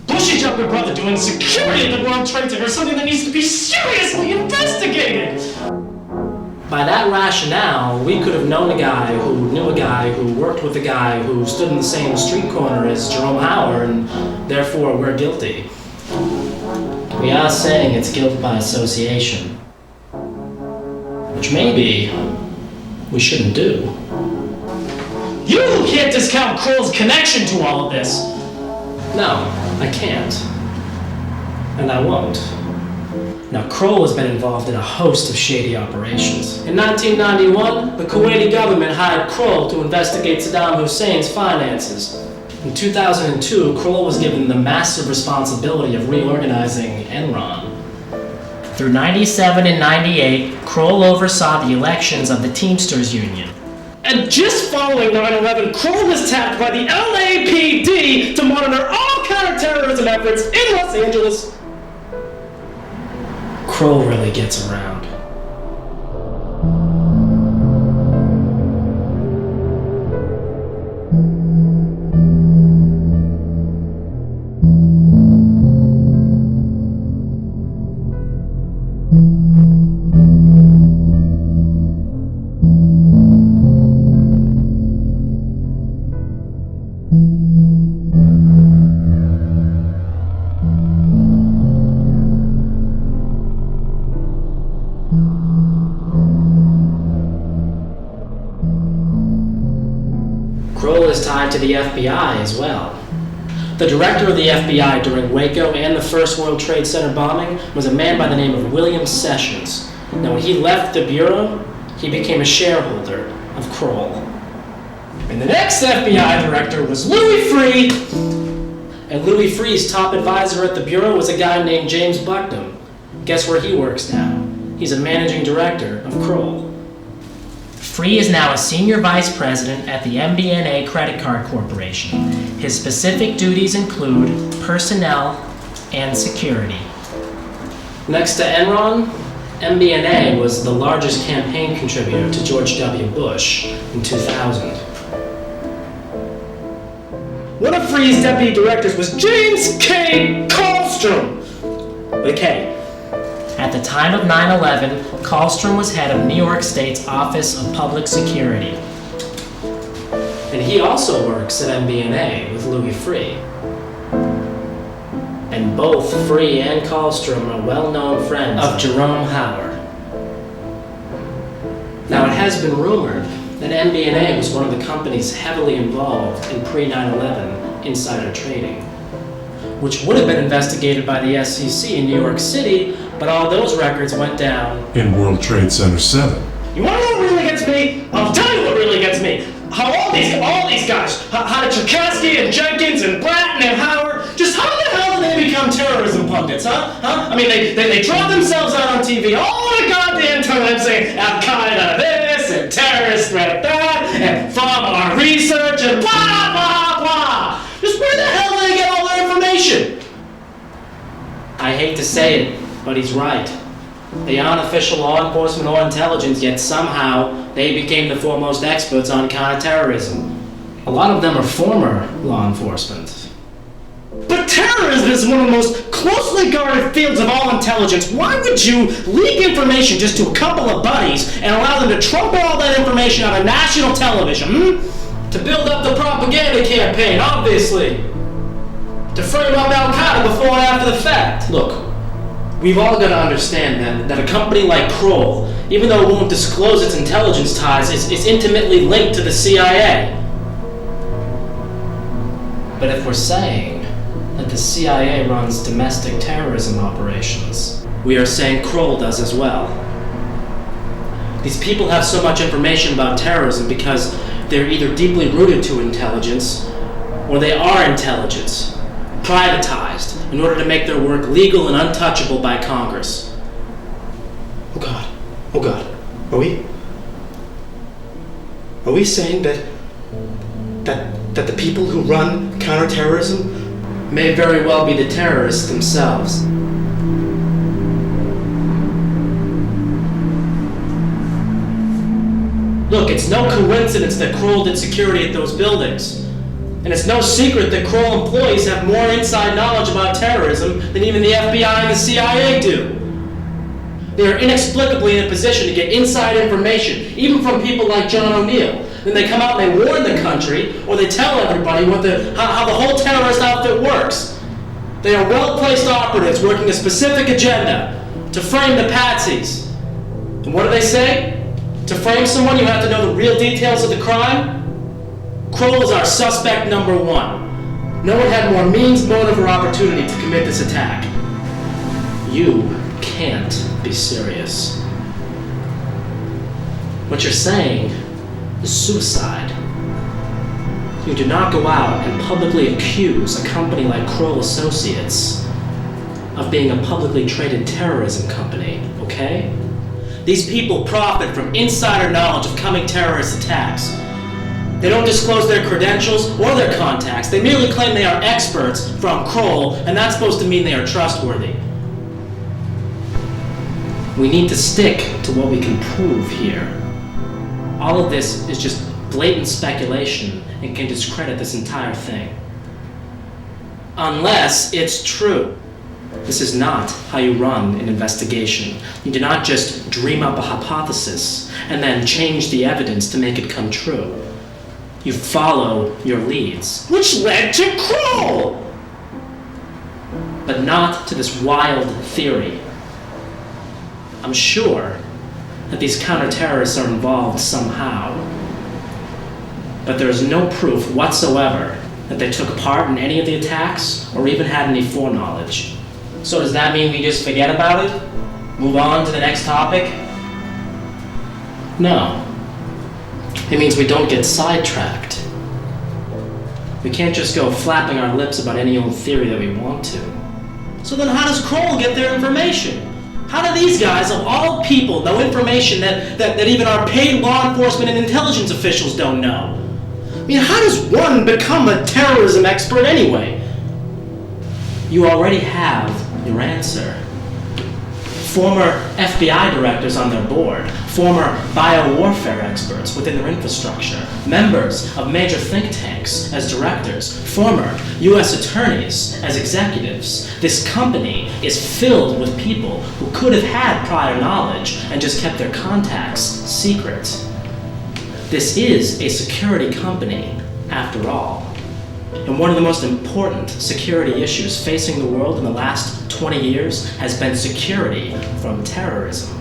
Bushy jumping brother doing security at the World Trade Center is something that needs to be seriously investigated! By that rationale, we could have known a guy who knew a guy who worked with a guy who stood in the same street corner as Jerome Hauer, and therefore we're guilty. We are saying it's guilt by association. Which maybe we shouldn't do. You can't discount Kroll's connection to all of this! No, I can't. And I won't. Now, Kroll has been involved in a host of shady operations. In 1991, the Kuwaiti government hired Kroll to investigate Saddam Hussein's finances. In 2002, Kroll was given the massive responsibility of reorganizing Enron. Through 97 and 98, Kroll oversaw the elections of the Teamsters Union. And just following 9/11, Kroll was tapped by the LAPD to monitor all counterterrorism efforts in Los Angeles. Kroll really gets around. Kroll is tied to the FBI as well. The director of the FBI during Waco and the first World Trade Center bombing was a man by the name of William Sessions. Now, when he left the Bureau, he became a shareholder of Kroll. And the next FBI director was Louis Freeh. And Louis Freeh's top advisor at the Bureau was a guy named James Bucknam. Guess where he works now? He's a managing director of Kroll. Freeh is now a senior vice president at the MBNA Credit Card Corporation. His specific duties include personnel and security. Next to Enron, MBNA was the largest campaign contributor to George W. Bush in 2000. One of Freeh's deputy directors was James K. Kallstrom, with a K. At the time of 9/11, Kallstrom was head of New York State's Office of Public Security. And he also works at MBNA with Louis Freeh. And both Freeh and Kallstrom are well-known friends of Jerome Hauer. Now, it has been rumored that MBNA was one of the companies heavily involved in pre-9/11 insider trading, which would have been investigated by the SEC in New York City, but all those records went down In World Trade Center 7. You want to know what really gets me? I'll tell you what really gets me. How all these guys, how did Cherkasky and Jenkins and Bratton and Howard, just how the hell did they become terrorism pundits, huh? I mean, they draw themselves out on TV all the goddamn time saying Al-Qaeda this and terrorist threat that and from our research and blah, blah, blah. Just where the hell do they get all their information? I hate to say it, but he's right. They aren't official law enforcement or intelligence, yet somehow they became the foremost experts on counterterrorism. A lot of them are former law enforcement. But terrorism is one of the most closely guarded fields of all intelligence. Why would you leak information just to a couple of buddies and allow them to trumpet all that information on a national television, To build up the propaganda campaign, obviously. To frame up Al-Qaeda before and after the fact. Look, we've all got to understand that a company like Kroll, even though it won't disclose its intelligence ties, is intimately linked to the CIA. But if we're saying that the CIA runs domestic terrorism operations, we are saying Kroll does as well. These people have so much information about terrorism because they're either deeply rooted to intelligence, or they are intelligence, privatized in order to make their work legal and untouchable by Congress. Oh God, are we saying that the people who run counterterrorism may very well be the terrorists themselves? Look, it's no coincidence that Kroll did security at those buildings. And it's no secret that Kroll employees have more inside knowledge about terrorism than even the FBI and the CIA do. They are inexplicably in a position to get inside information, even from people like John O'Neill. Then they come out and they warn the country, or they tell everybody how the whole terrorist outfit works. They are well-placed operatives working a specific agenda to frame the patsies. And what do they say? To frame someone, you have to know the real details of the crime? Kroll is our suspect number one. No one had more means, motive, or opportunity to commit this attack. You can't be serious. What you're saying is suicide. You do not go out and publicly accuse a company like Kroll Associates of being a publicly traded terrorism company, okay? These people profit from insider knowledge of coming terrorist attacks. They don't disclose their credentials or their contacts. They merely claim they are experts from Kroll, and that's supposed to mean they are trustworthy. We need to stick to what we can prove here. All of this is just blatant speculation and can discredit this entire thing. Unless it's true. This is not how you run an investigation. You do not just dream up a hypothesis and then change the evidence to make it come true. You follow your leads, which led to Kroll! But not to this wild theory. I'm sure that these counter-terrorists are involved somehow, but there is no proof whatsoever that they took part in any of the attacks or even had any foreknowledge. So does that mean we just forget about it? Move on to the next topic? No. It means we don't get sidetracked. We can't just go flapping our lips about any old theory that we want to. So then how does Kroll get their information? How do these guys, of all people, know information that even our paid law enforcement and intelligence officials don't know? I mean, how does one become a terrorism expert anyway? You already have your answer. Former FBI directors on their board, former biowarfare experts within their infrastructure, members of major think tanks as directors, former U.S. attorneys as executives. This company is filled with people who could have had prior knowledge and just kept their contacts secret. This is a security company, after all. And one of the most important security issues facing the world in the last 20 years has been security from terrorism.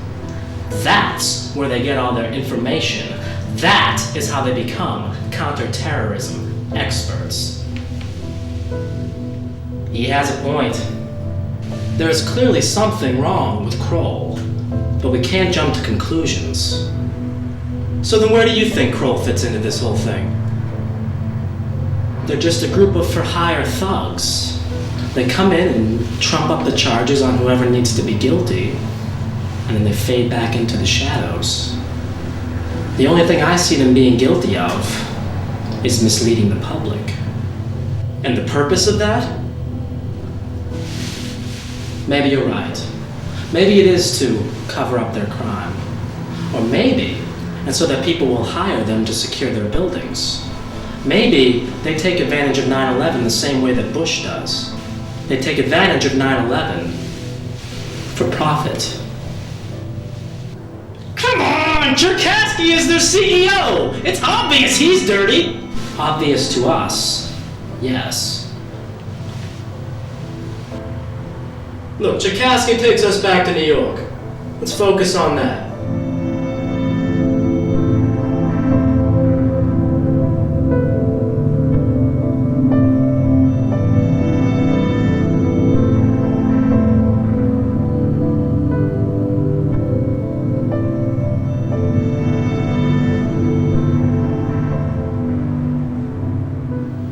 That's where they get all their information. That is how they become counterterrorism experts. He has a point. There is clearly something wrong with Kroll, but we can't jump to conclusions. So then where do you think Kroll fits into this whole thing? They're just a group of for-hire thugs. They come in and trump up the charges on whoever needs to be guilty, and then they fade back into the shadows. The only thing I see them being guilty of is misleading the public. And the purpose of that? Maybe you're right. Maybe it is to cover up their crime. Or maybe, and so that people will hire them to secure their buildings. Maybe they take advantage of 9/11 the same way that Bush does. They take advantage of 9/11 for profit. Come on! Cherkasky is their CEO! It's obvious he's dirty! Obvious to us, yes. Look, Cherkasky takes us back to New York. Let's focus on that.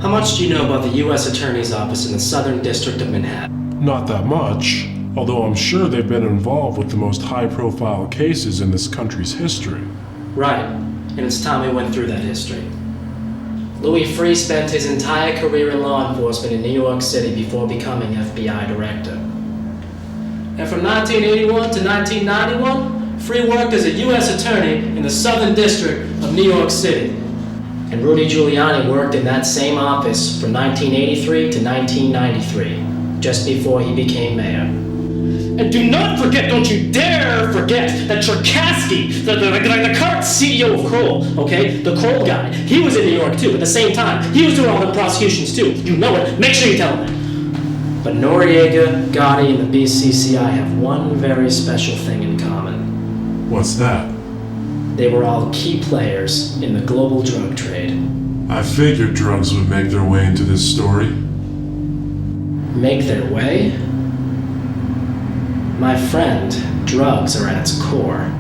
How much do you know about the U.S. Attorney's Office in the Southern District of Manhattan? Not that much, although I'm sure they've been involved with the most high-profile cases in this country's history. Right, and it's time we went through that history. Louis Freeh spent his entire career in law enforcement in New York City before becoming FBI director. And from 1981 to 1991, Free worked as a U.S. attorney in the Southern District of New York City. And Rudy Giuliani worked in that same office from 1983 to 1993, just before he became mayor. And do not forget, don't you dare forget, that Cherkasky, the current CEO of Kroll, okay, the Kroll guy, he was in New York too. At the same time, he was doing all the prosecutions too. You know it. Make sure you tell him that. But Noriega, Gotti, and the BCCI have one very special thing in common. What's that? They were all key players in the global drug trade. I figured drugs would make their way into this story. Make their way? My friend, drugs are at its core.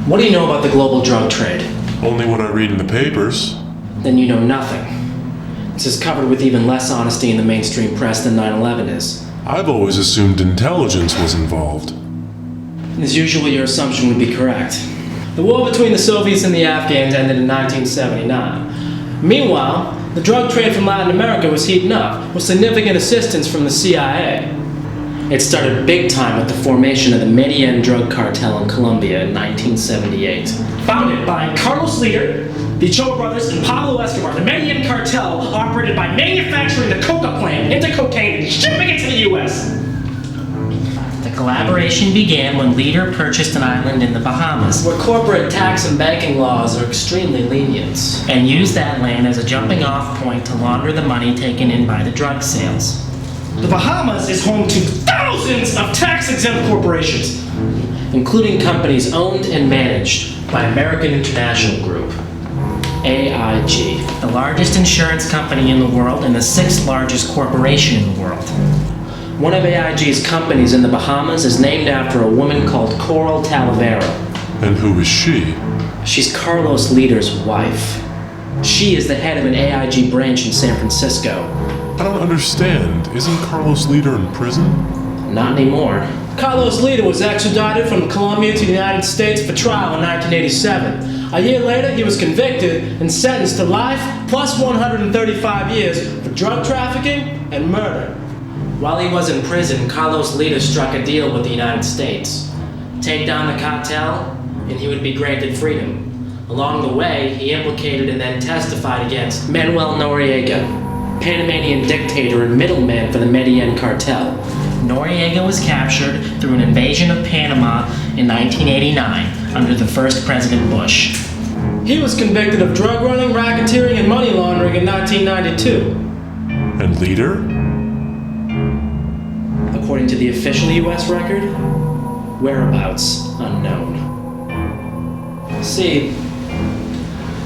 What do you know about the global drug trade? Only what I read in the papers. Then you know nothing. This is covered with even less honesty in the mainstream press than 9/11 is. I've always assumed intelligence was involved. As usual, your assumption would be correct. The war between the Soviets and the Afghans ended in 1979. Meanwhile, the drug trade from Latin America was heating up, with significant assistance from the CIA. It started big time with the formation of the Medellin drug cartel in Colombia in 1978. Founded by Carlos Laden, the Ochoa brothers, and Pablo Escobar, the Medellin cartel operated by manufacturing the coca plant into cocaine and shipping it to the U.S. The collaboration began when Laden purchased an island in the Bahamas Where corporate tax and banking laws are extremely lenient. and used that land as a jumping off point to launder the money taken in by the drug sales. The Bahamas is home to thousands of tax-exempt corporations, including companies owned and managed by American International Group, AIG. The largest insurance company in the world and the sixth largest corporation in the world. One of AIG's companies in the Bahamas is named after a woman called Coral Talavera. And who is she? She's Carlos Laden's wife. She is the head of an AIG branch in San Francisco. I don't understand. Isn't Carlos Laden in prison? Not anymore. Carlos Laden was extradited from Colombia to the United States for trial in 1987. A year later, he was convicted and sentenced to life plus 135 years for drug trafficking and murder. While he was in prison, Carlos Laden struck a deal with the United States. Take down the cartel, and he would be granted freedom. Along the way, he implicated and then testified against Manuel Noriega, Panamanian dictator and middleman for the Medellin cartel. Noriega was captured through an invasion of Panama in 1989 under the first President Bush. He was convicted of drug running, racketeering, and money laundering in 1992. And Laden? According to the official U.S. record, whereabouts unknown. See,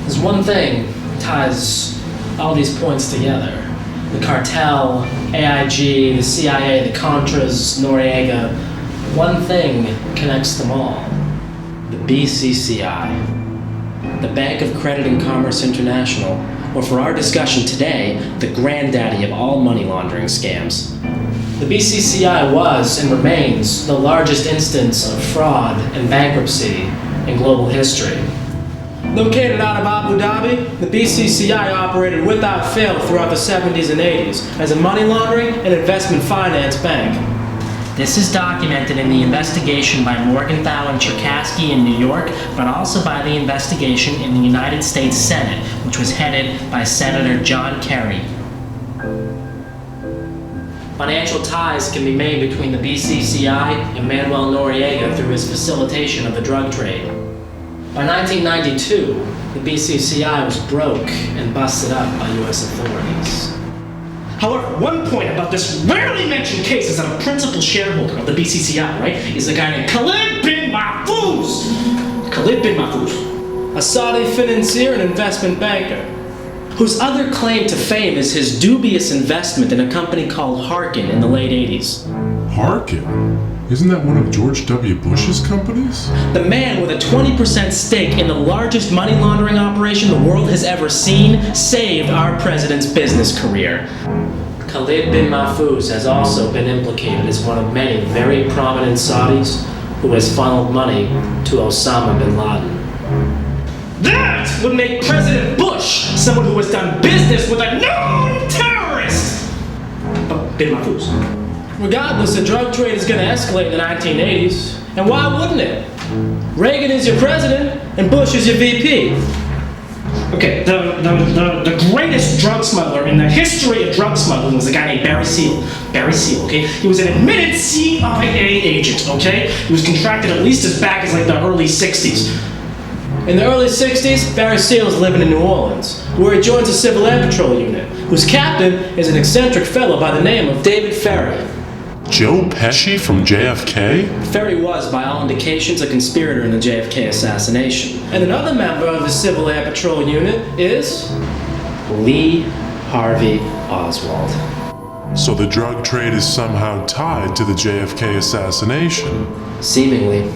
there's one thing ties all these points together. The cartel, AIG, the CIA, the Contras, Noriega. One thing connects them all. The BCCI. The Bank of Credit and Commerce International, or for our discussion today, the granddaddy of all money laundering scams. The BCCI was and remains the largest instance of fraud and bankruptcy in global history. Located out of Abu Dhabi, the BCCI operated without fail throughout the 70s and 80s as a money laundering and investment finance bank. This is documented in the investigation by Morgenthau and Cherkasky in New York, but also by the investigation in the United States Senate, which was headed by Senator John Kerry. Financial ties can be made between the BCCI and Manuel Noriega through his facilitation of the drug trade. By 1992, the BCCI was broke and busted up by U.S. authorities. However, one point about this rarely mentioned case is that a principal shareholder of the BCCI, right, is a guy named Khalid bin Mahfouz. Khalid bin Mahfouz. A Saudi financier and investment banker, whose other claim to fame is his dubious investment in a company called Harkin in the late 80s. Harkin? Isn't that one of George W. Bush's companies? The man with a 20% stake in the largest money laundering operation the world has ever seen saved our president's business career. Khalid bin Mahfouz has also been implicated as one of many very prominent Saudis who has funneled money to Osama bin Laden. That would make President Bush someone who has done business with a known terrorist! Bin Mahfouz. Regardless, the drug trade is going to escalate in the 1980s. And why wouldn't it? Reagan is your president, and Bush is your VP. Okay, the greatest drug smuggler in the history of drug smuggling was a guy named Barry Seal. Barry Seal, okay? He was an admitted CIA agent, okay? He was contracted at least as back as like the early 60s. In the early 60s, Barry Seal is living in New Orleans, where he joins a Civil Air Patrol unit, whose captain is an eccentric fellow by the name of David Ferry. Joe Pesci from JFK? Ferry was, by all indications, a conspirator in the JFK assassination. And another member of the Civil Air Patrol unit is Lee Harvey Oswald. So the drug trade is somehow tied to the JFK assassination? Seemingly.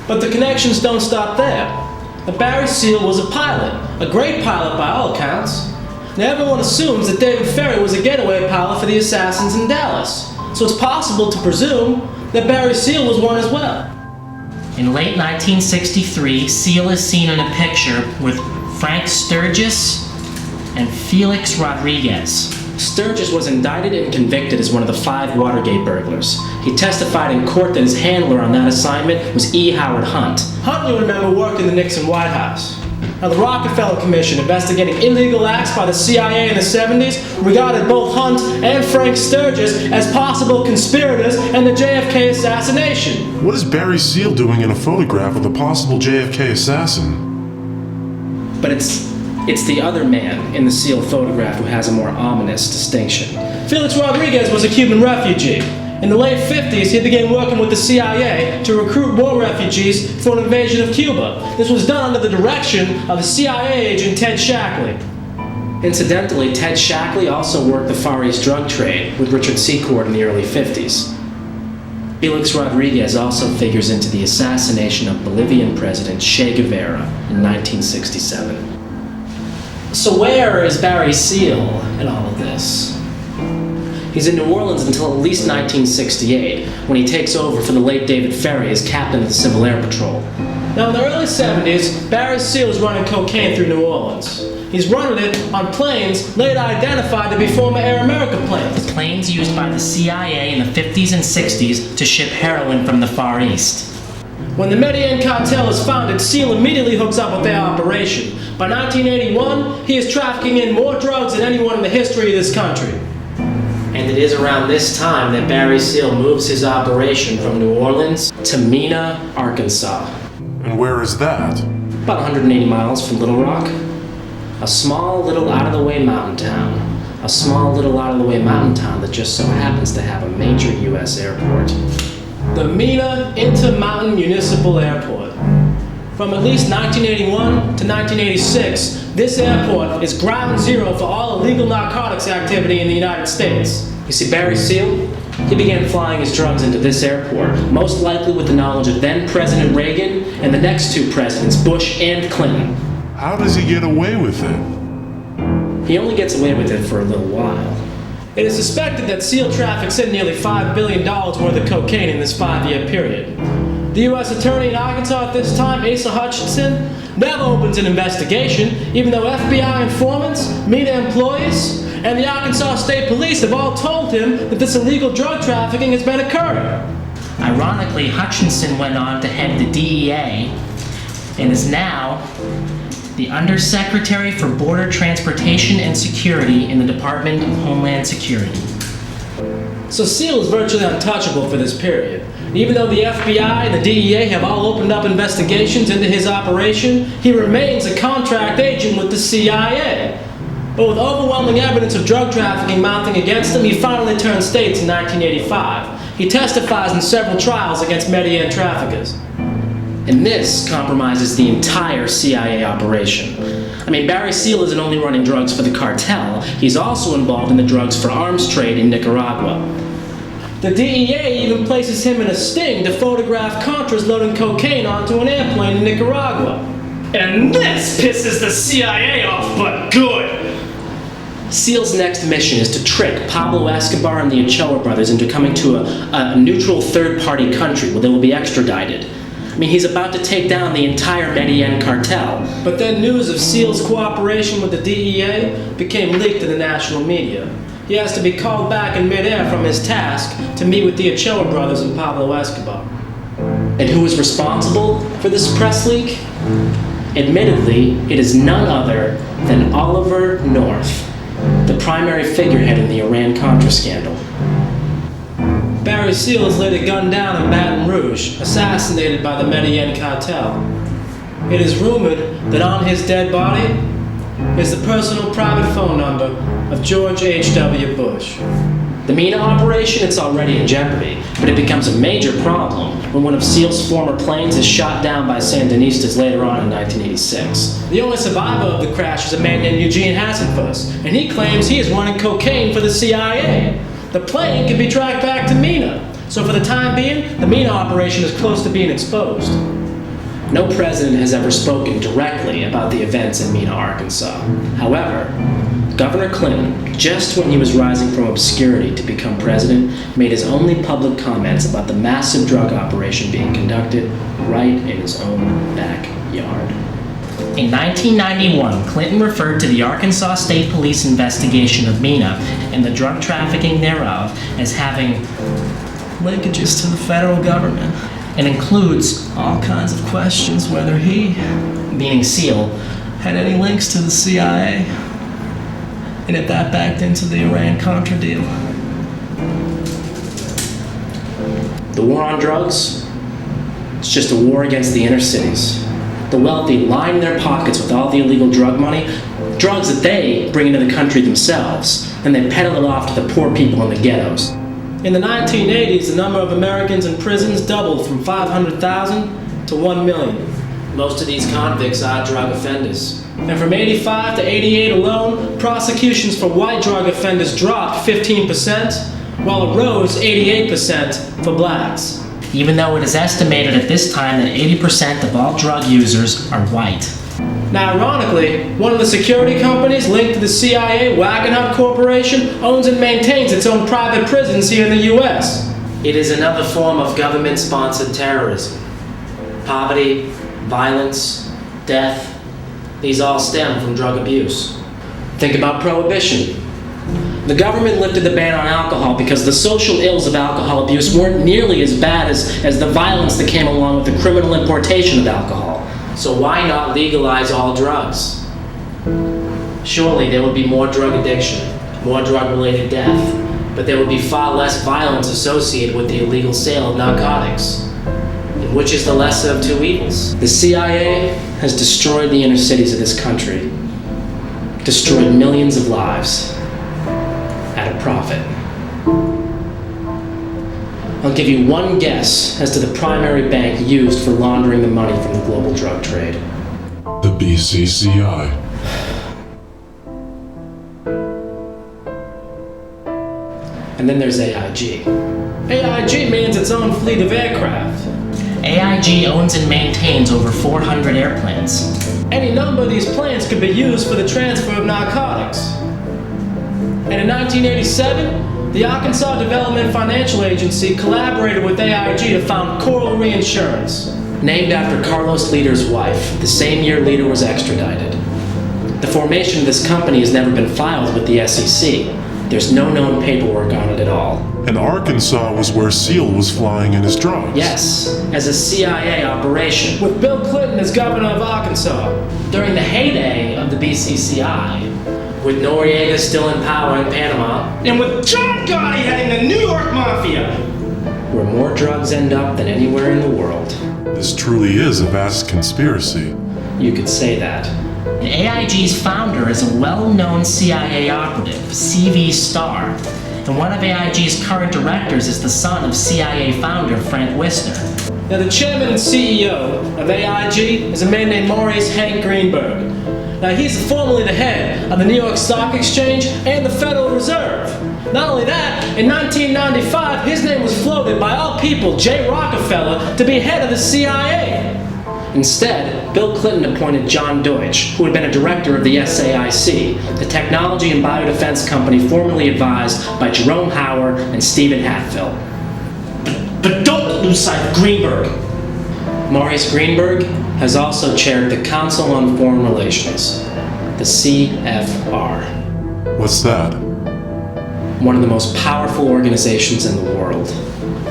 But the connections don't stop there. Barry Seal was a pilot, a great pilot by all accounts. Now everyone assumes that David Ferry was a getaway pilot for the assassins in Dallas, so it's possible to presume that Barry Seal was one as well. In late 1963, Seal is seen in a picture with Frank Sturgis and Felix Rodriguez. Sturgis was indicted and convicted as one of the 5 Watergate burglars. He testified in court that his handler on that assignment was E. Howard Hunt. Hunt, you remember, worked in the Nixon White House. Now, the Rockefeller Commission, investigating illegal acts by the CIA in the 70s, regarded both Hunt and Frank Sturgis as possible conspirators in the JFK assassination. What is Barry Seal doing in a photograph with a possible JFK assassin? But it's the other man in the Seal photograph who has a more ominous distinction. Felix Rodriguez was a Cuban refugee. In the late 50s, he began working with the CIA to recruit more refugees for an invasion of Cuba. This was done under the direction of the CIA agent Ted Shackley. Incidentally, Ted Shackley also worked the Far East drug trade with Richard Secord in the early 50s. Felix Rodriguez also figures into the assassination of Bolivian President Che Guevara in 1967. So where is Barry Seal in all of this? He's in New Orleans until at least 1968, when he takes over for the late David Ferry as captain of the Civil Air Patrol. Now, in the early 70s, Barry Seal is running cocaine through New Orleans. He's running it on planes later identified to be former Air America planes. Planes used by the CIA in the 50s and 60s to ship heroin from the Far East. When the Medellin cartel is founded, Seal immediately hooks up with their operation. By 1981, he is trafficking in more drugs than anyone in the history of this country. And it is around this time that Barry Seal moves his operation from New Orleans to Mena, Arkansas. And where is that? About 180 miles from Little Rock. A small little out-of-the-way mountain town. A small little out-of-the-way mountain town that just so happens to have a major U.S. airport. The Mena Intermountain Municipal Airport. From at least 1981 to 1986, this airport is ground zero for all illegal narcotics activity in the United States. You see, Barry Seal, he began flying his drugs into this airport, most likely with the knowledge of then President Reagan and the next 2 presidents, Bush and Clinton. How does he get away with it? He only gets away with it for a little while. It is suspected that Seal traffics in nearly $5 billion worth of cocaine in this 5-year period. The U.S. Attorney in Arkansas at this time, Asa Hutchinson, never opens an investigation, even though FBI informants, MENA employees, and the Arkansas State Police have all told him that this illegal drug trafficking has been occurring. Ironically, Hutchinson went on to head the DEA and is now the Undersecretary for Border Transportation and Security in the Department of Homeland Security. So Seal is virtually untouchable for this period. Even though the FBI and the DEA have all opened up investigations into his operation, he remains a contract agent with the CIA. But with overwhelming evidence of drug trafficking mounting against him, he finally turned states in 1985. He testifies in several trials against Medellin traffickers. And this compromises the entire CIA operation. I mean, Barry Seal isn't only running drugs for the cartel, he's also involved in the drugs for arms trade in Nicaragua. The DEA even places him in a sting to photograph Contras loading cocaine onto an airplane in Nicaragua. And this pisses the CIA off, but good! Seal's next mission is to trick Pablo Escobar and the Ochoa brothers into coming to a neutral third-party country where they will be extradited. I mean, he's about to take down the entire Medellin cartel. But then news of Seal's cooperation with the DEA became leaked in the national media. He has to be called back in midair from his task to meet with the Ochoa brothers and Pablo Escobar. And who is responsible for this press leak? Admittedly, it is none other than Oliver North, the primary figurehead in the Iran-Contra scandal. Barry Seal is later gunned down in Baton Rouge, assassinated by the Medellin cartel. It is rumored that on his dead body is the personal private phone number of George H.W. Bush. The MENA operation, it's already in jeopardy, but it becomes a major problem when one of Seal's former planes is shot down by Sandinistas later on in 1986. The only survivor of the crash is a man named Eugene Hassenfuss, and he claims he is running cocaine for the CIA. The plane can be tracked back to MENA, so for the time being, the MENA operation is close to being exposed. No president has ever spoken directly about the events in Mena, Arkansas. However, Governor Clinton, just when he was rising from obscurity to become president, made his only public comments about the massive drug operation being conducted right in his own backyard. In 1991, Clinton referred to the Arkansas State Police investigation of Mena and the drug trafficking thereof as having linkages to the federal government, and includes all kinds of questions whether he, meaning Seal, had any links to the CIA, and if that backed into the Iran-Contra deal. The war on drugs, it's just a war against the inner cities. The wealthy line their pockets with all the illegal drug money, drugs that they bring into the country themselves, and they peddle it off to the poor people in the ghettos. In the 1980s, the number of Americans in prisons doubled from 500,000 to 1 million. Most of these convicts are drug offenders. And from 85 to 88 alone, prosecutions for white drug offenders dropped 15%, while it rose 88% for blacks. Even though it is estimated at this time that 80% of all drug users are white. Now, ironically, one of the security companies linked to the CIA, Wagonhut Corporation, owns and maintains its own private prisons here in the U.S. It is another form of government-sponsored terrorism. Poverty, violence, death, these all stem from drug abuse. Think about prohibition. The government lifted the ban on alcohol because the social ills of alcohol abuse weren't nearly as bad as the violence that came along with the criminal importation of alcohol. So why not legalize all drugs? Surely there would be more drug addiction, more drug-related death, but there would be far less violence associated with the illegal sale of narcotics. And which is the lesser of two evils? The CIA has destroyed the inner cities of this country, destroyed millions of lives at a profit. I'll give you one guess as to the primary bank used for laundering the money from the global drug trade. The BCCI. And then there's AIG. AIG means its own fleet of aircraft. AIG owns and maintains over 400 airplanes. Any number of these planes could be used for the transfer of narcotics. And in 1987, the Arkansas Development Financial Agency collaborated with AIG to found Coral Reinsurance. named after Carlos Leder's wife, the same year Leder was extradited. The formation of this company has never been filed with the SEC. There's no known paperwork on it at all. And Arkansas was where Seal was flying in his drugs. Yes, as a CIA operation, with Bill Clinton as governor of Arkansas. During the heyday of the BCCI, with Noriega still in power in Panama, And with John Gotti heading the New York Mafia. where more drugs end up than anywhere in the world. This truly is a vast conspiracy. You could say that. AIG's founder is a well-known CIA operative, C.V. Starr, and one of AIG's current directors is the son of CIA founder Frank Wisner. Now, the chairman and CEO of AIG is a man named Maurice Hank Greenberg. Now, he's formerly the head of the New York Stock Exchange and the Federal Reserve. Not only that, in 1995, his name was floated by all people, Jay Rockefeller, to be head of the CIA. Instead, Bill Clinton appointed John Deutsch, who had been a director of the SAIC, the technology and biodefense company formerly advised by Jerome Howard and Stephen Hatfield. But don't lose sight of Greenberg. Maurice Greenberg has also chaired the Council on Foreign Relations, the CFR, What's that? one of the most powerful organizations in the world.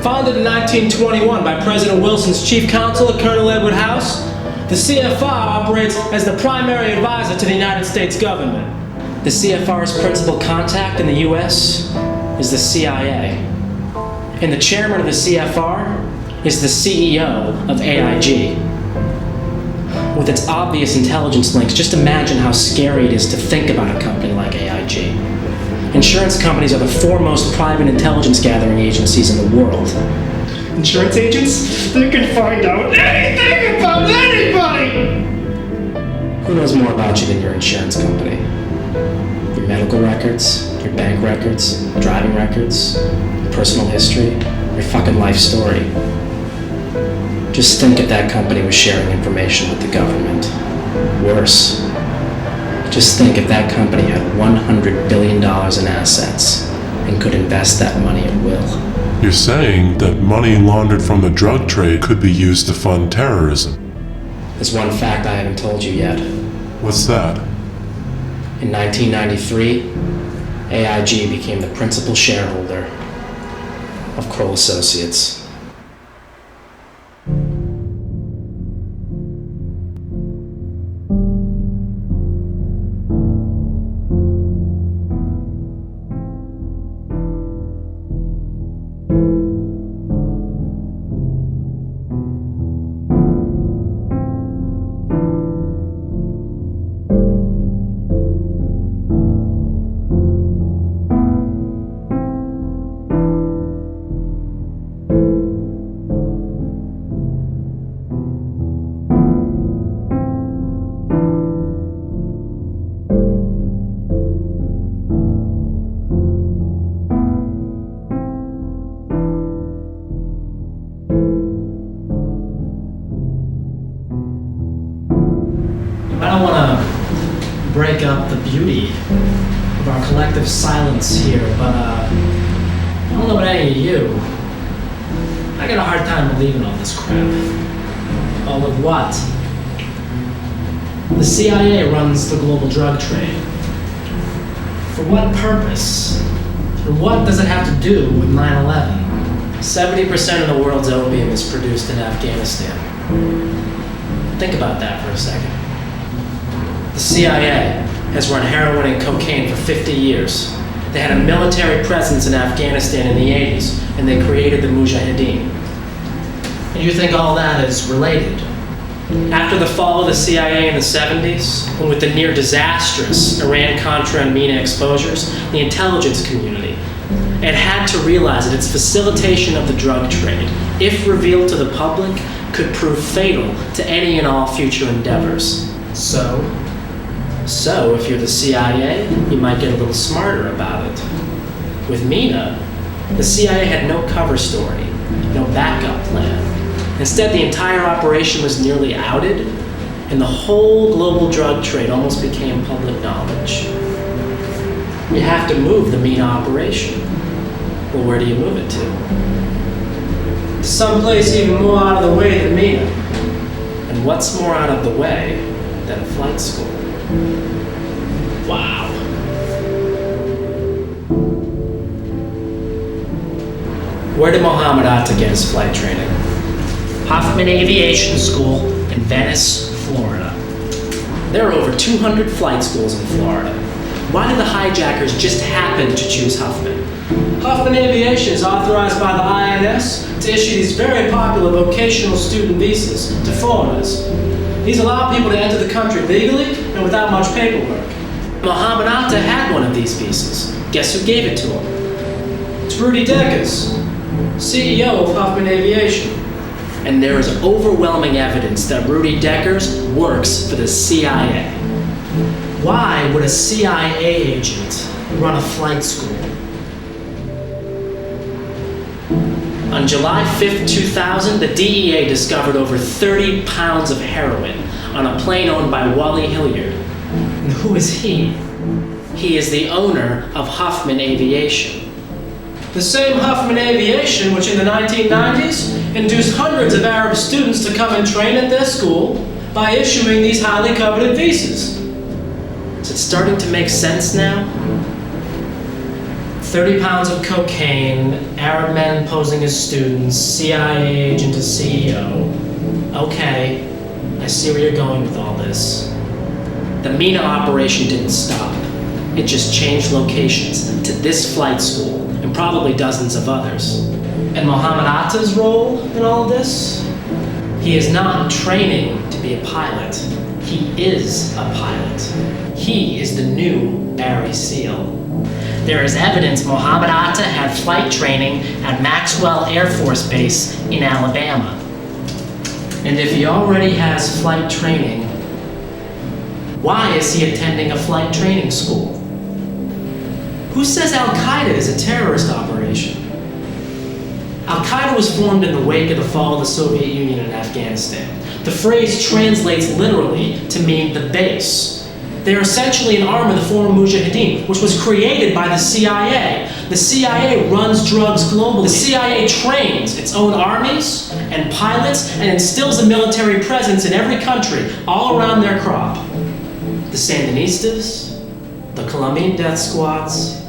Founded in 1921 by President Wilson's chief counsel, Colonel Edward House, the CFR operates as the primary advisor to the United States government. The CFR's principal contact in the U.S. is the CIA. And the chairman of the CFR is the CEO of AIG. With its obvious intelligence links, just imagine how scary it is to think about a company like AIG. Insurance companies are the foremost private intelligence gathering agencies in the world. Insurance agents? They can find out anything about anybody! Who knows more about you than your insurance company? Your medical records, your bank records, driving records, personal history, your fucking life story. Just think if that company was sharing information with the government. Worse. Just think if that company had $100 billion in assets and could invest that money at will. You're saying that money laundered from the drug trade could be used to fund terrorism. There's one fact I haven't told you yet. What's that? In 1993, AIG became the principal shareholder of Kroll Associates. I don't want to break up the beauty of our collective silence here, but I don't know about any of you. I got a hard time believing all this crap. All of what? The CIA runs the global drug trade. For what purpose? Or what does it have to do with 9/11? 70% of the world's opium is produced in Afghanistan. Think about that for a second. The CIA has run heroin and cocaine for 50 years. They had a military presence in Afghanistan in the 80s, and they created the Mujahideen. And you think all that is related? After the fall of the CIA in the 70s, and with the near disastrous Iran-Contra and MENA exposures, the intelligence community had to realize that its facilitation of the drug trade, if revealed to the public, could prove fatal to any and all future endeavors. So, if you're the CIA, you might get a little smarter about it. With MENA, the CIA had no cover story, no backup plan. Instead, the entire operation was nearly outed, and the whole global drug trade almost became public knowledge. You have to move the MENA operation. Well, where do you move it to? Someplace even more out of the way than MENA. And what's more out of the way than a flight school? Wow. Where did Mohammed Atta get his flight training? Hoffman Aviation School in Venice, Florida. There are over 200 flight schools in Florida. Why did the hijackers just happen to choose Huffman? Huffman Aviation is authorized by the INS to issue these very popular vocational student visas to foreigners. These allow people to enter the country legally and without much paperwork. Mohammed Atta had one of these visas. Guess who gave it to him? It's Rudy Deckers, CEO of Huffman Aviation. And there is overwhelming evidence that Rudy Deckers works for the CIA. Why would a CIA agent run a flight school? On July 5th, 2000, the DEA discovered over 30 pounds of heroin on a plane owned by Wally Hilliard. And who is he? He is the owner of Huffman Aviation. The same Huffman Aviation which in the 1990s induced hundreds of Arab students to come and train at their school by issuing these highly coveted visas. Is it starting to make sense now? 30 pounds of cocaine, Arab men posing as students, CIA agent as CEO. Okay, I see where you're going with all this. The MENA operation didn't stop. It just changed locations to this flight school and probably dozens of others. And Mohammed Atta's role in all of this? He is not training to be a pilot. He is a pilot. He is the new Barry Seal. There is evidence Mohammed Atta had flight training at Maxwell Air Force Base in Alabama. And if he already has flight training, why is he attending a flight training school? Who says Al-Qaeda is a terrorist operation? Al-Qaeda was formed in the wake of the fall of the Soviet Union in Afghanistan. The phrase translates literally to mean the base. They are essentially an arm of the former Mujahideen, which was created by the CIA. The CIA runs drugs globally. The CIA trains its own armies and pilots and instills a military presence in every country, all around their crop. The Sandinistas, the Colombian death squads,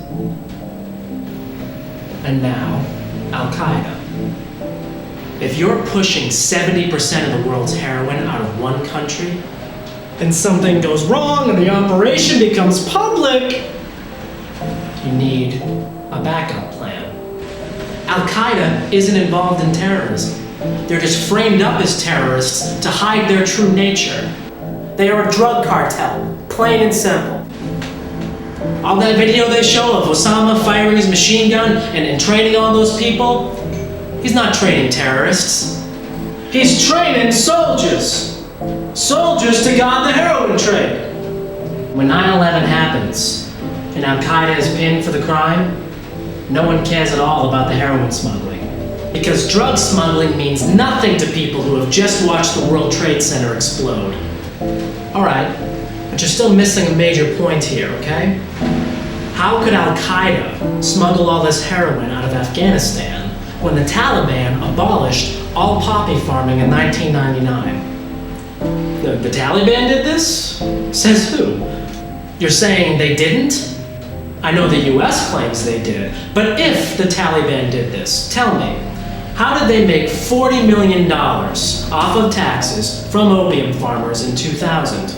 and now Al-Qaeda. If you're pushing 70% of the world's heroin out of one country, and something goes wrong and the operation becomes public, you need a backup plan. Al-Qaeda isn't involved in terrorism. They're just framed up as terrorists to hide their true nature. They are a drug cartel, plain and simple. All that video they show of Osama firing his machine gun and training all those people, he's not training terrorists. He's training soldiers. Soldiers to guard the heroin trade. When 9/11 happens and Al-Qaeda is pinned for the crime, no one cares at all about the heroin smuggling. Because drug smuggling means nothing to people who have just watched the World Trade Center explode. Alright, but you're still missing a major point here, okay? How could Al-Qaeda smuggle all this heroin out of Afghanistan when the Taliban abolished all poppy farming in 1999? The Taliban did this? Says who? You're saying they didn't? I know the US claims they did, but if the Taliban did this, tell me, how did they make $40 million off of taxes from opium farmers in 2000?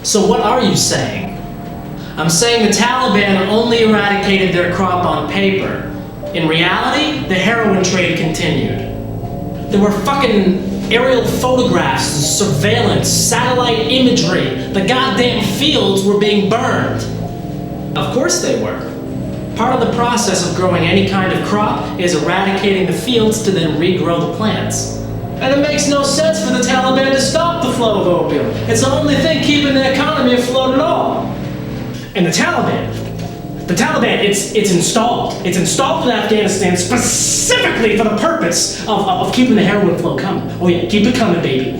So what are you saying? I'm saying the Taliban only eradicated their crop on paper. In reality, the heroin trade continued. There were fucking aerial photographs, surveillance, satellite imagery. The goddamn fields were being burned. Of course they were. Part of the process of growing any kind of crop is eradicating the fields to then regrow the plants. And it makes no sense for the Taliban to stop the flow of opium. It's the only thing keeping the economy afloat at all. And the Taliban, it's installed. It's installed in Afghanistan specifically for the purpose of keeping the heroin flow coming. Oh yeah, keep it coming, baby.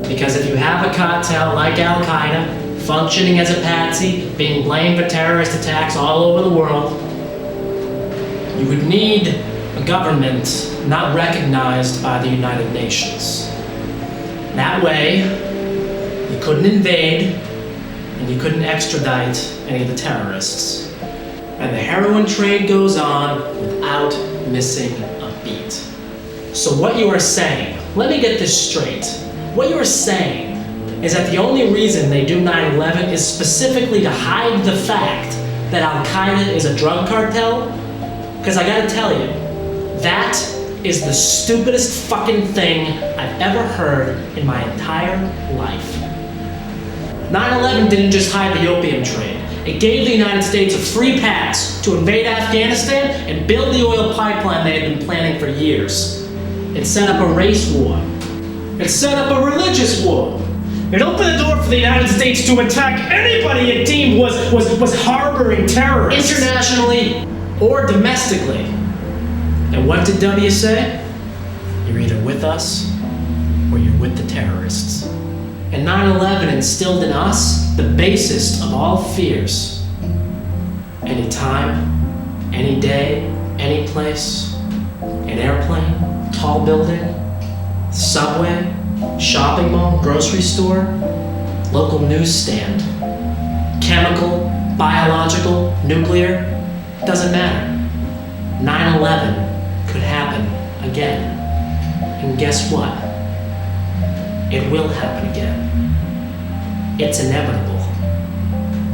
Because if you have a cartel like Al-Qaeda, functioning as a patsy, being blamed for terrorist attacks all over the world, you would need a government not recognized by the United Nations. That way, you couldn't invade and you couldn't extradite any of the terrorists. And the heroin trade goes on without missing a beat. So what you are saying, let me get this straight. What you are saying is that the only reason they do 9/11 is specifically to hide the fact that Al-Qaeda is a drug cartel? Because I gotta tell you, that is the stupidest fucking thing I've ever heard in my entire life. 9/11 didn't just hide the opium trade. It gave the United States a free pass to invade Afghanistan and build the oil pipeline they had been planning for years. It set up a race war. It set up a religious war. It opened the door for the United States to attack anybody it deemed was harboring terrorists. Internationally or domestically. And what did W say? You're either with us or you're with the terrorists. And 9/11 instilled in us the basest of all fears. Any time, any day, any place, an airplane, tall building, subway, shopping mall, grocery store, local newsstand, chemical, biological, nuclear, doesn't matter. 9/11 could happen again. And guess what? It will happen again. It's inevitable.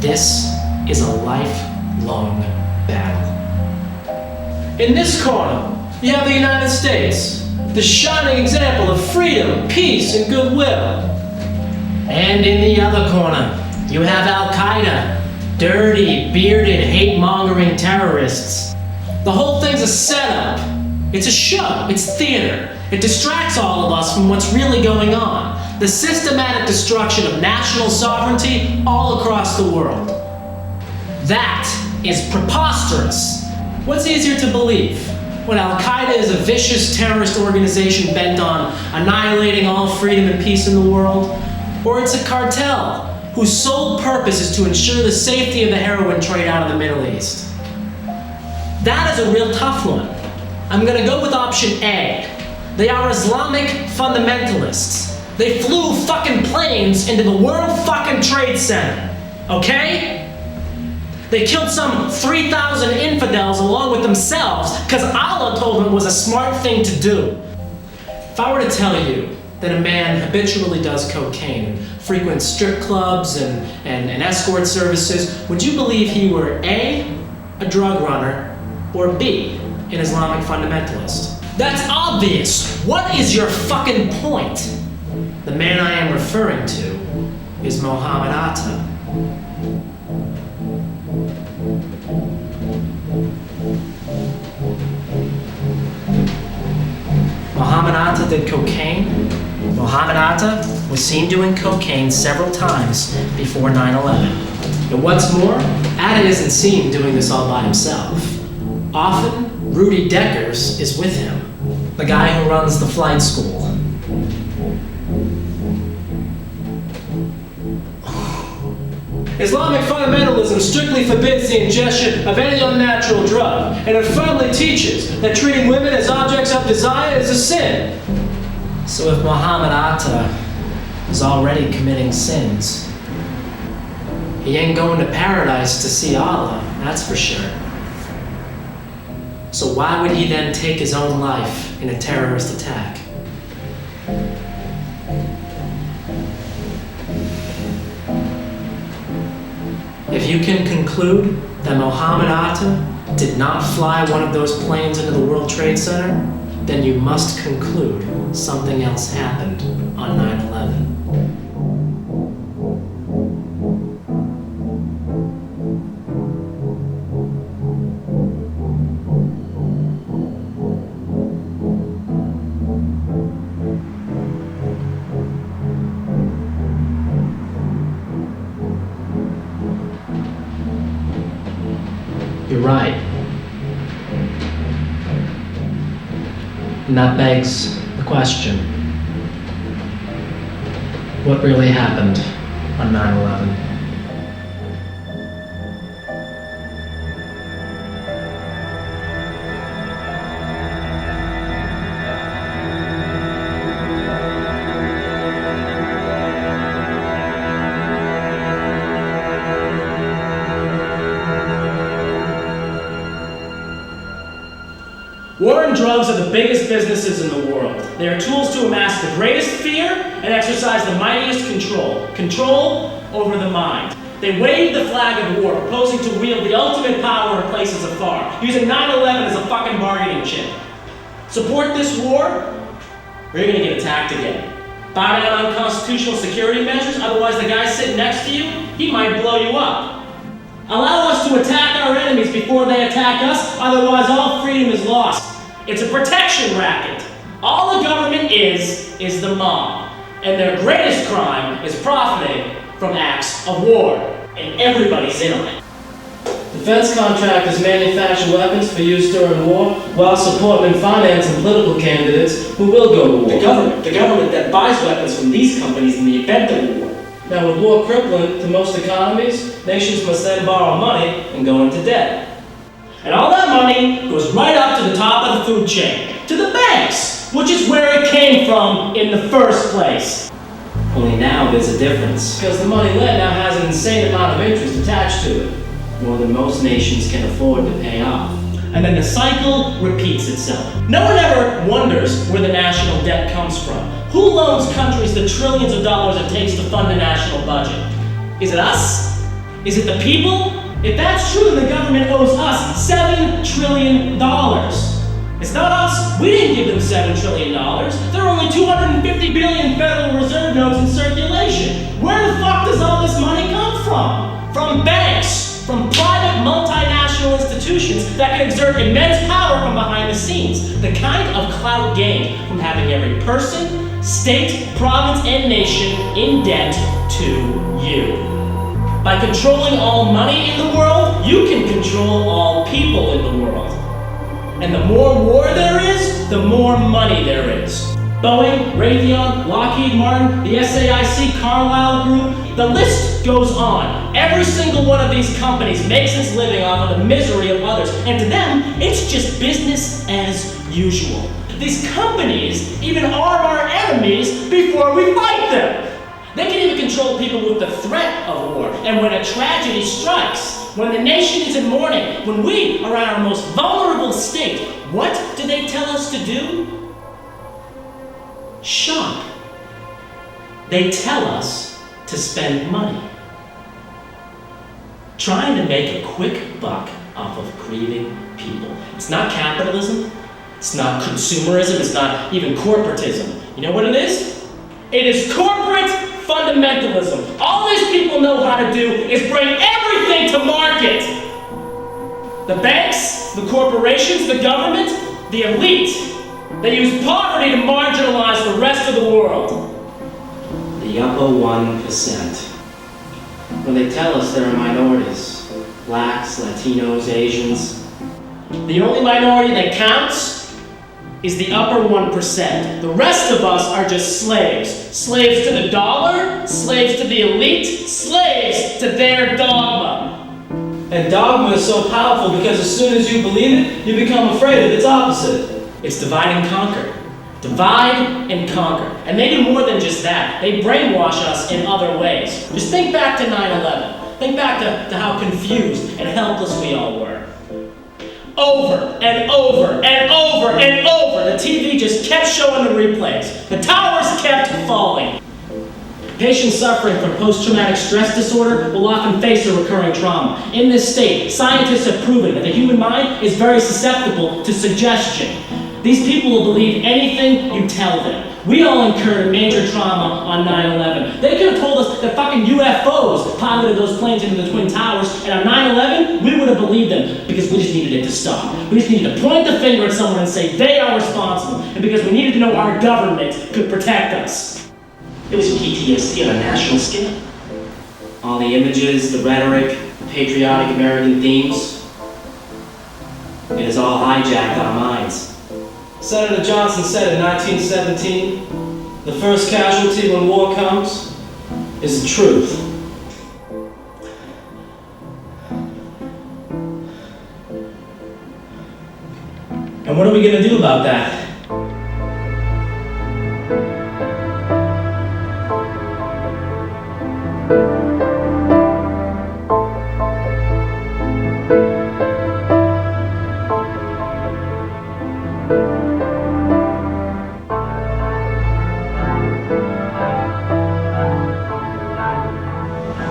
This is a lifelong battle. In this corner, you have the United States, the shining example of freedom, peace, and goodwill. And in the other corner, you have Al-Qaeda, dirty, bearded, hate-mongering terrorists. The whole thing's a setup. It's a show. It's theater. It distracts all of us from what's really going on. The systematic destruction of national sovereignty all across the world. That is preposterous. What's easier to believe? When Al-Qaeda is a vicious terrorist organization bent on annihilating all freedom and peace in the world? Or it's a cartel whose sole purpose is to ensure the safety of the heroin trade out of the Middle East? That is a real tough one. I'm gonna go with option A. They are Islamic fundamentalists. They flew fucking planes into the World fucking Trade Center, okay? They killed some 3,000 infidels along with themselves because Allah told them it was a smart thing to do. If I were to tell you that a man habitually does cocaine, frequents strip clubs and escort services, would you believe he were A, a drug runner, or B, an Islamic fundamentalist? That's obvious. What is your fucking point? The man I am referring to is Mohammed Atta. Mohammed Atta did cocaine. Mohammed Atta was seen doing cocaine several times before 9/11. And what's more, Atta isn't seen doing this all by himself. Often, Rudy Deckers is with him, the guy who runs the flight school. Islamic fundamentalism strictly forbids the ingestion of any unnatural drug, and it firmly teaches that treating women as objects of desire is a sin. So if Mohammed Atta is already committing sins, he ain't going to paradise to see Allah, that's for sure. So why would he then take his own life in a terrorist attack? If you can conclude that Mohammed Atta did not fly one of those planes into the World Trade Center, then you must conclude something else happened on 9/11. You're right. And that begs the question, what really happened on 9/11? War and drugs are the biggest businesses in the world. They are tools to amass the greatest fear and exercise the mightiest control. Control over the mind. They waved the flag of war, proposing to wield the ultimate power in places afar, using 9/11 as a fucking bargaining chip. Support this war, or you're gonna get attacked again. Bow down on constitutional security measures, otherwise the guy sitting next to you, he might blow you up. Allow us to attack our enemies before they attack us, otherwise all freedom is lost. It's a protection racket. All the government is the mob. And their greatest crime is profiting from acts of war. And everybody's in on it. Defense contractors manufacture weapons for use during war, while supporting and financing political candidates who will go to war. The government that buys weapons from these companies in the event of war. Now, with war crippling to most economies, nations must then borrow money and go into debt. And all that money goes right up to the top of the food chain, to the banks, which is where it came from in the first place. Only now there's a difference. Because the money lent now has an insane amount of interest attached to it, more than most nations can afford to pay off. And then the cycle repeats itself. No one ever wonders where the national debt comes from. Who loans countries the trillions of dollars it takes to fund the national budget? Is it us? Is it the people? If that's true, then the government owes us $7 trillion. It's not us. We didn't give them $7 trillion. There are only 250 billion Federal Reserve notes in circulation. Where the fuck does all this money come from? From banks, from private multinational institutions that can exert immense power from behind the scenes. The kind of clout gained from having every person, state, province, and nation in debt to you. By controlling all money in the world, you can control all people in the world. And the more war there is, the more money there is. Boeing, Raytheon, Lockheed Martin, the SAIC, Carlyle Group, the list goes on. Every single one of these companies makes its living off of the misery of others, and to them, it's just business as usual. These companies even arm our enemies before we fight them. They can even control people with the threat of war, and when a tragedy strikes, when the nation is in mourning, when we are at our most vulnerable state, what do they tell us to do? Shop. They tell us to spend money. Trying to make a quick buck off of grieving people. It's not capitalism, it's not consumerism, it's not even corporatism. You know what it is? It is corporate fundamentalism. All these people know how to do is bring everything to market. The banks, the corporations, the government, the elite. They use poverty to marginalize the rest of the world. The upper 1%. When they tell us there are minorities, blacks, Latinos, Asians, the only minority that counts is the upper 1%. The rest of us are just slaves. Slaves to the dollar, slaves to the elite, slaves to their dogma. And dogma is so powerful because as soon as you believe it, you become afraid of its opposite. It's divide and conquer. Divide and conquer. And they do more than just that. They brainwash us in other ways. Just think back to 9/11. Think back to how confused and helpless we all were. Over and over and over and over, the TV just kept showing the replays. The towers kept falling. Patients suffering from post-traumatic stress disorder will often face a recurring trauma. In this state, scientists have proven that the human mind is very susceptible to suggestion. These people will believe anything you tell them. We all incurred major trauma on 9/11. They could have told us that fucking UFOs piloted those planes into the Twin Towers, and on 9/11, we would have believed them because we just needed it to stop. We just needed to point the finger at someone and say they are responsible, and because we needed to know our government could protect us. It was PTSD on a national scale. All the images, the rhetoric, the patriotic American themes, it has all hijacked our minds. Senator Johnson said in 1917, the first casualty when war comes is the truth. And what are we going to do about that?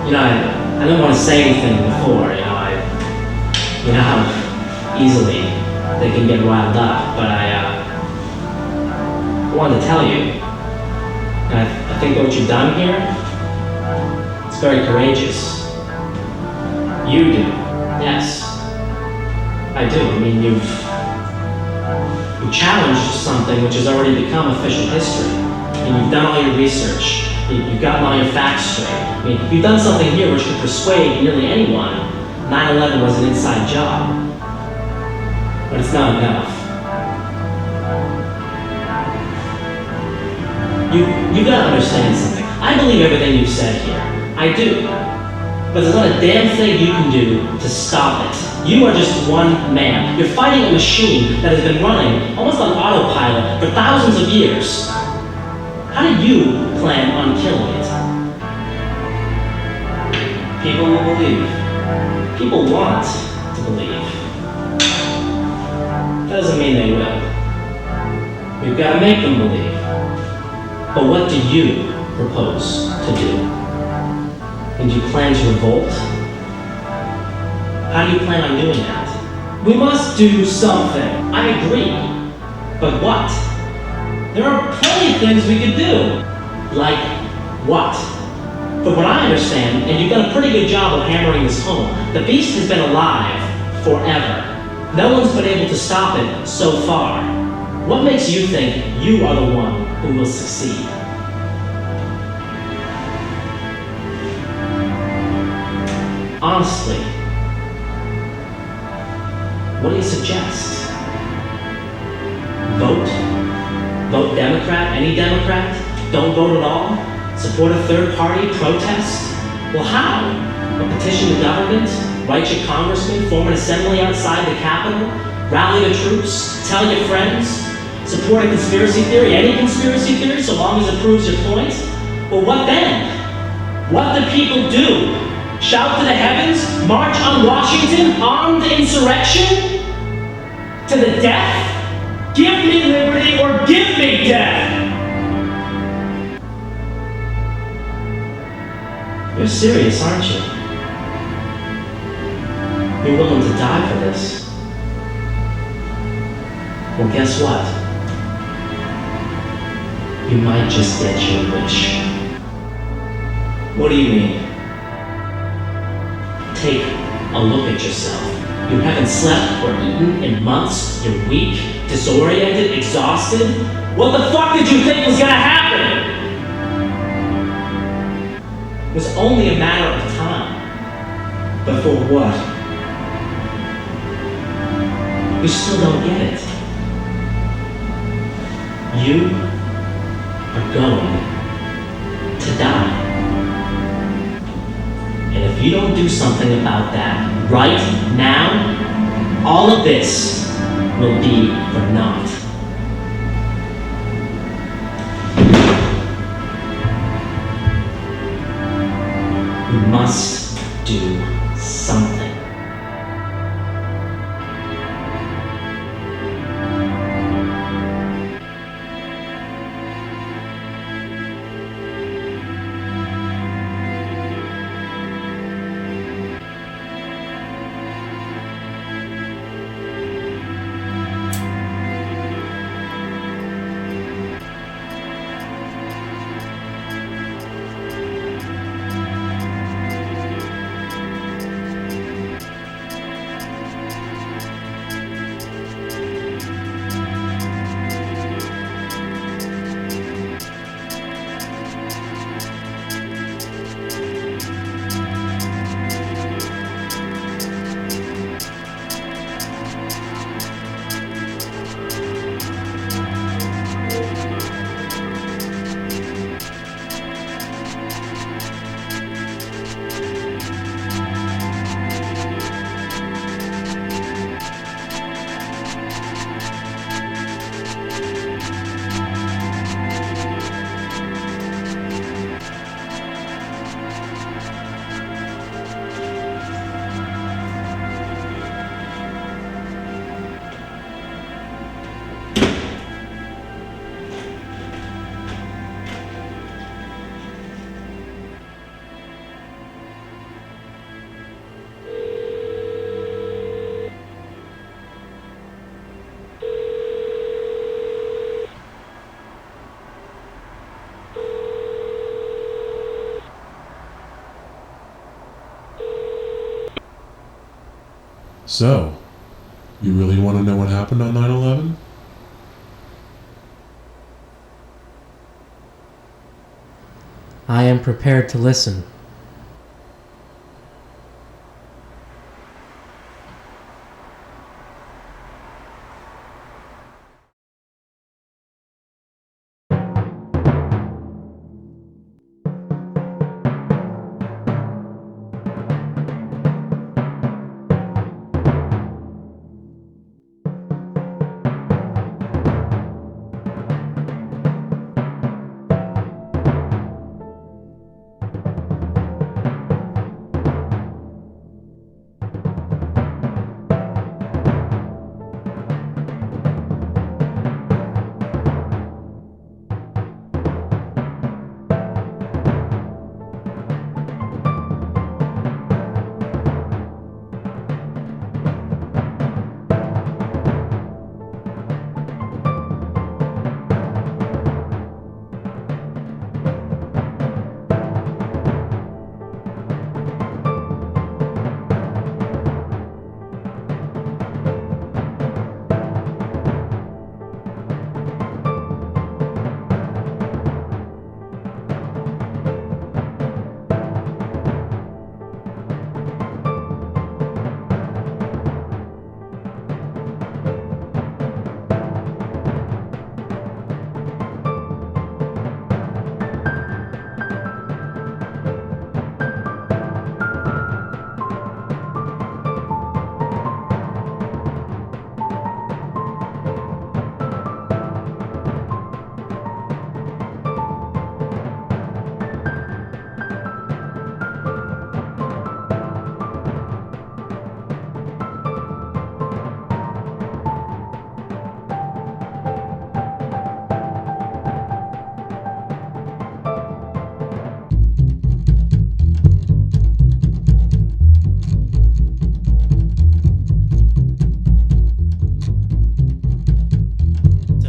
I didn't want to say anything before, you know how easily they can get riled up, but I wanted to tell you. And I think what you've done here, it's very courageous. You do, yes. I do. I mean, you've challenged something which has already become official history. And you've done all your research. You've gotten all your facts straight. I mean, you've done something here which could persuade nearly anyone 9/11 was an inside job. But it's not enough. You've got to understand something. I believe everything you've said here. I do. But there's not a damn thing you can do to stop it. You are just one man. You're fighting a machine that has been running almost on autopilot for thousands of years. How do you plan on killing it? People will believe. People want to believe. That doesn't mean they will. We've got to make them believe. But what do you propose to do? And do you plan to revolt? How do you plan on doing that? We must do something. I agree. But what? There are plenty of things we could do. Like what? From what I understand, and you've done a pretty good job of hammering this home, the beast has been alive forever. No one's been able to stop it so far. What makes you think you are the one who will succeed? Honestly, what do you suggest? Vote? Vote Democrat? Any Democrat? Don't vote at all? Support a third party? Protest? Well, how? A petition the government? Write your congressman? Form an assembly outside the Capitol? Rally the troops? Tell your friends? Support a conspiracy theory? Any conspiracy theory, so long as it proves your point? Well, what then? What do people do? Shout to the heavens? March on Washington? Armed insurrection? To the death? Give me liberty or give me death! You're serious, aren't you? You're willing to die for this. Well, guess what? You might just get your wish. What do you mean? Take a look at yourself. You haven't slept or eaten in months. You're weak, disoriented, exhausted. What the fuck did you think was gonna happen? It was only a matter of time. But for what? You still don't get it. You are going to die. And if you don't do something about that right now, all of this will be for naught. We must do something. So, you really want to know what happened on 9/11? I am prepared to listen.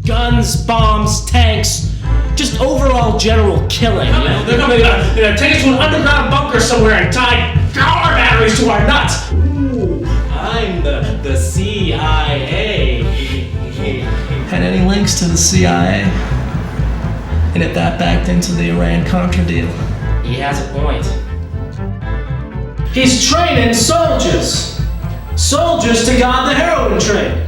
Guns, bombs, tanks, just overall general killing. You know? They're gonna take us to an underground bunker somewhere and tie power batteries to our nuts. Ooh, I'm the CIA. Had any links to the CIA? And if that backed into the Iran-Contra deal? He has a point. He's training soldiers. Soldiers to guard the heroin trade.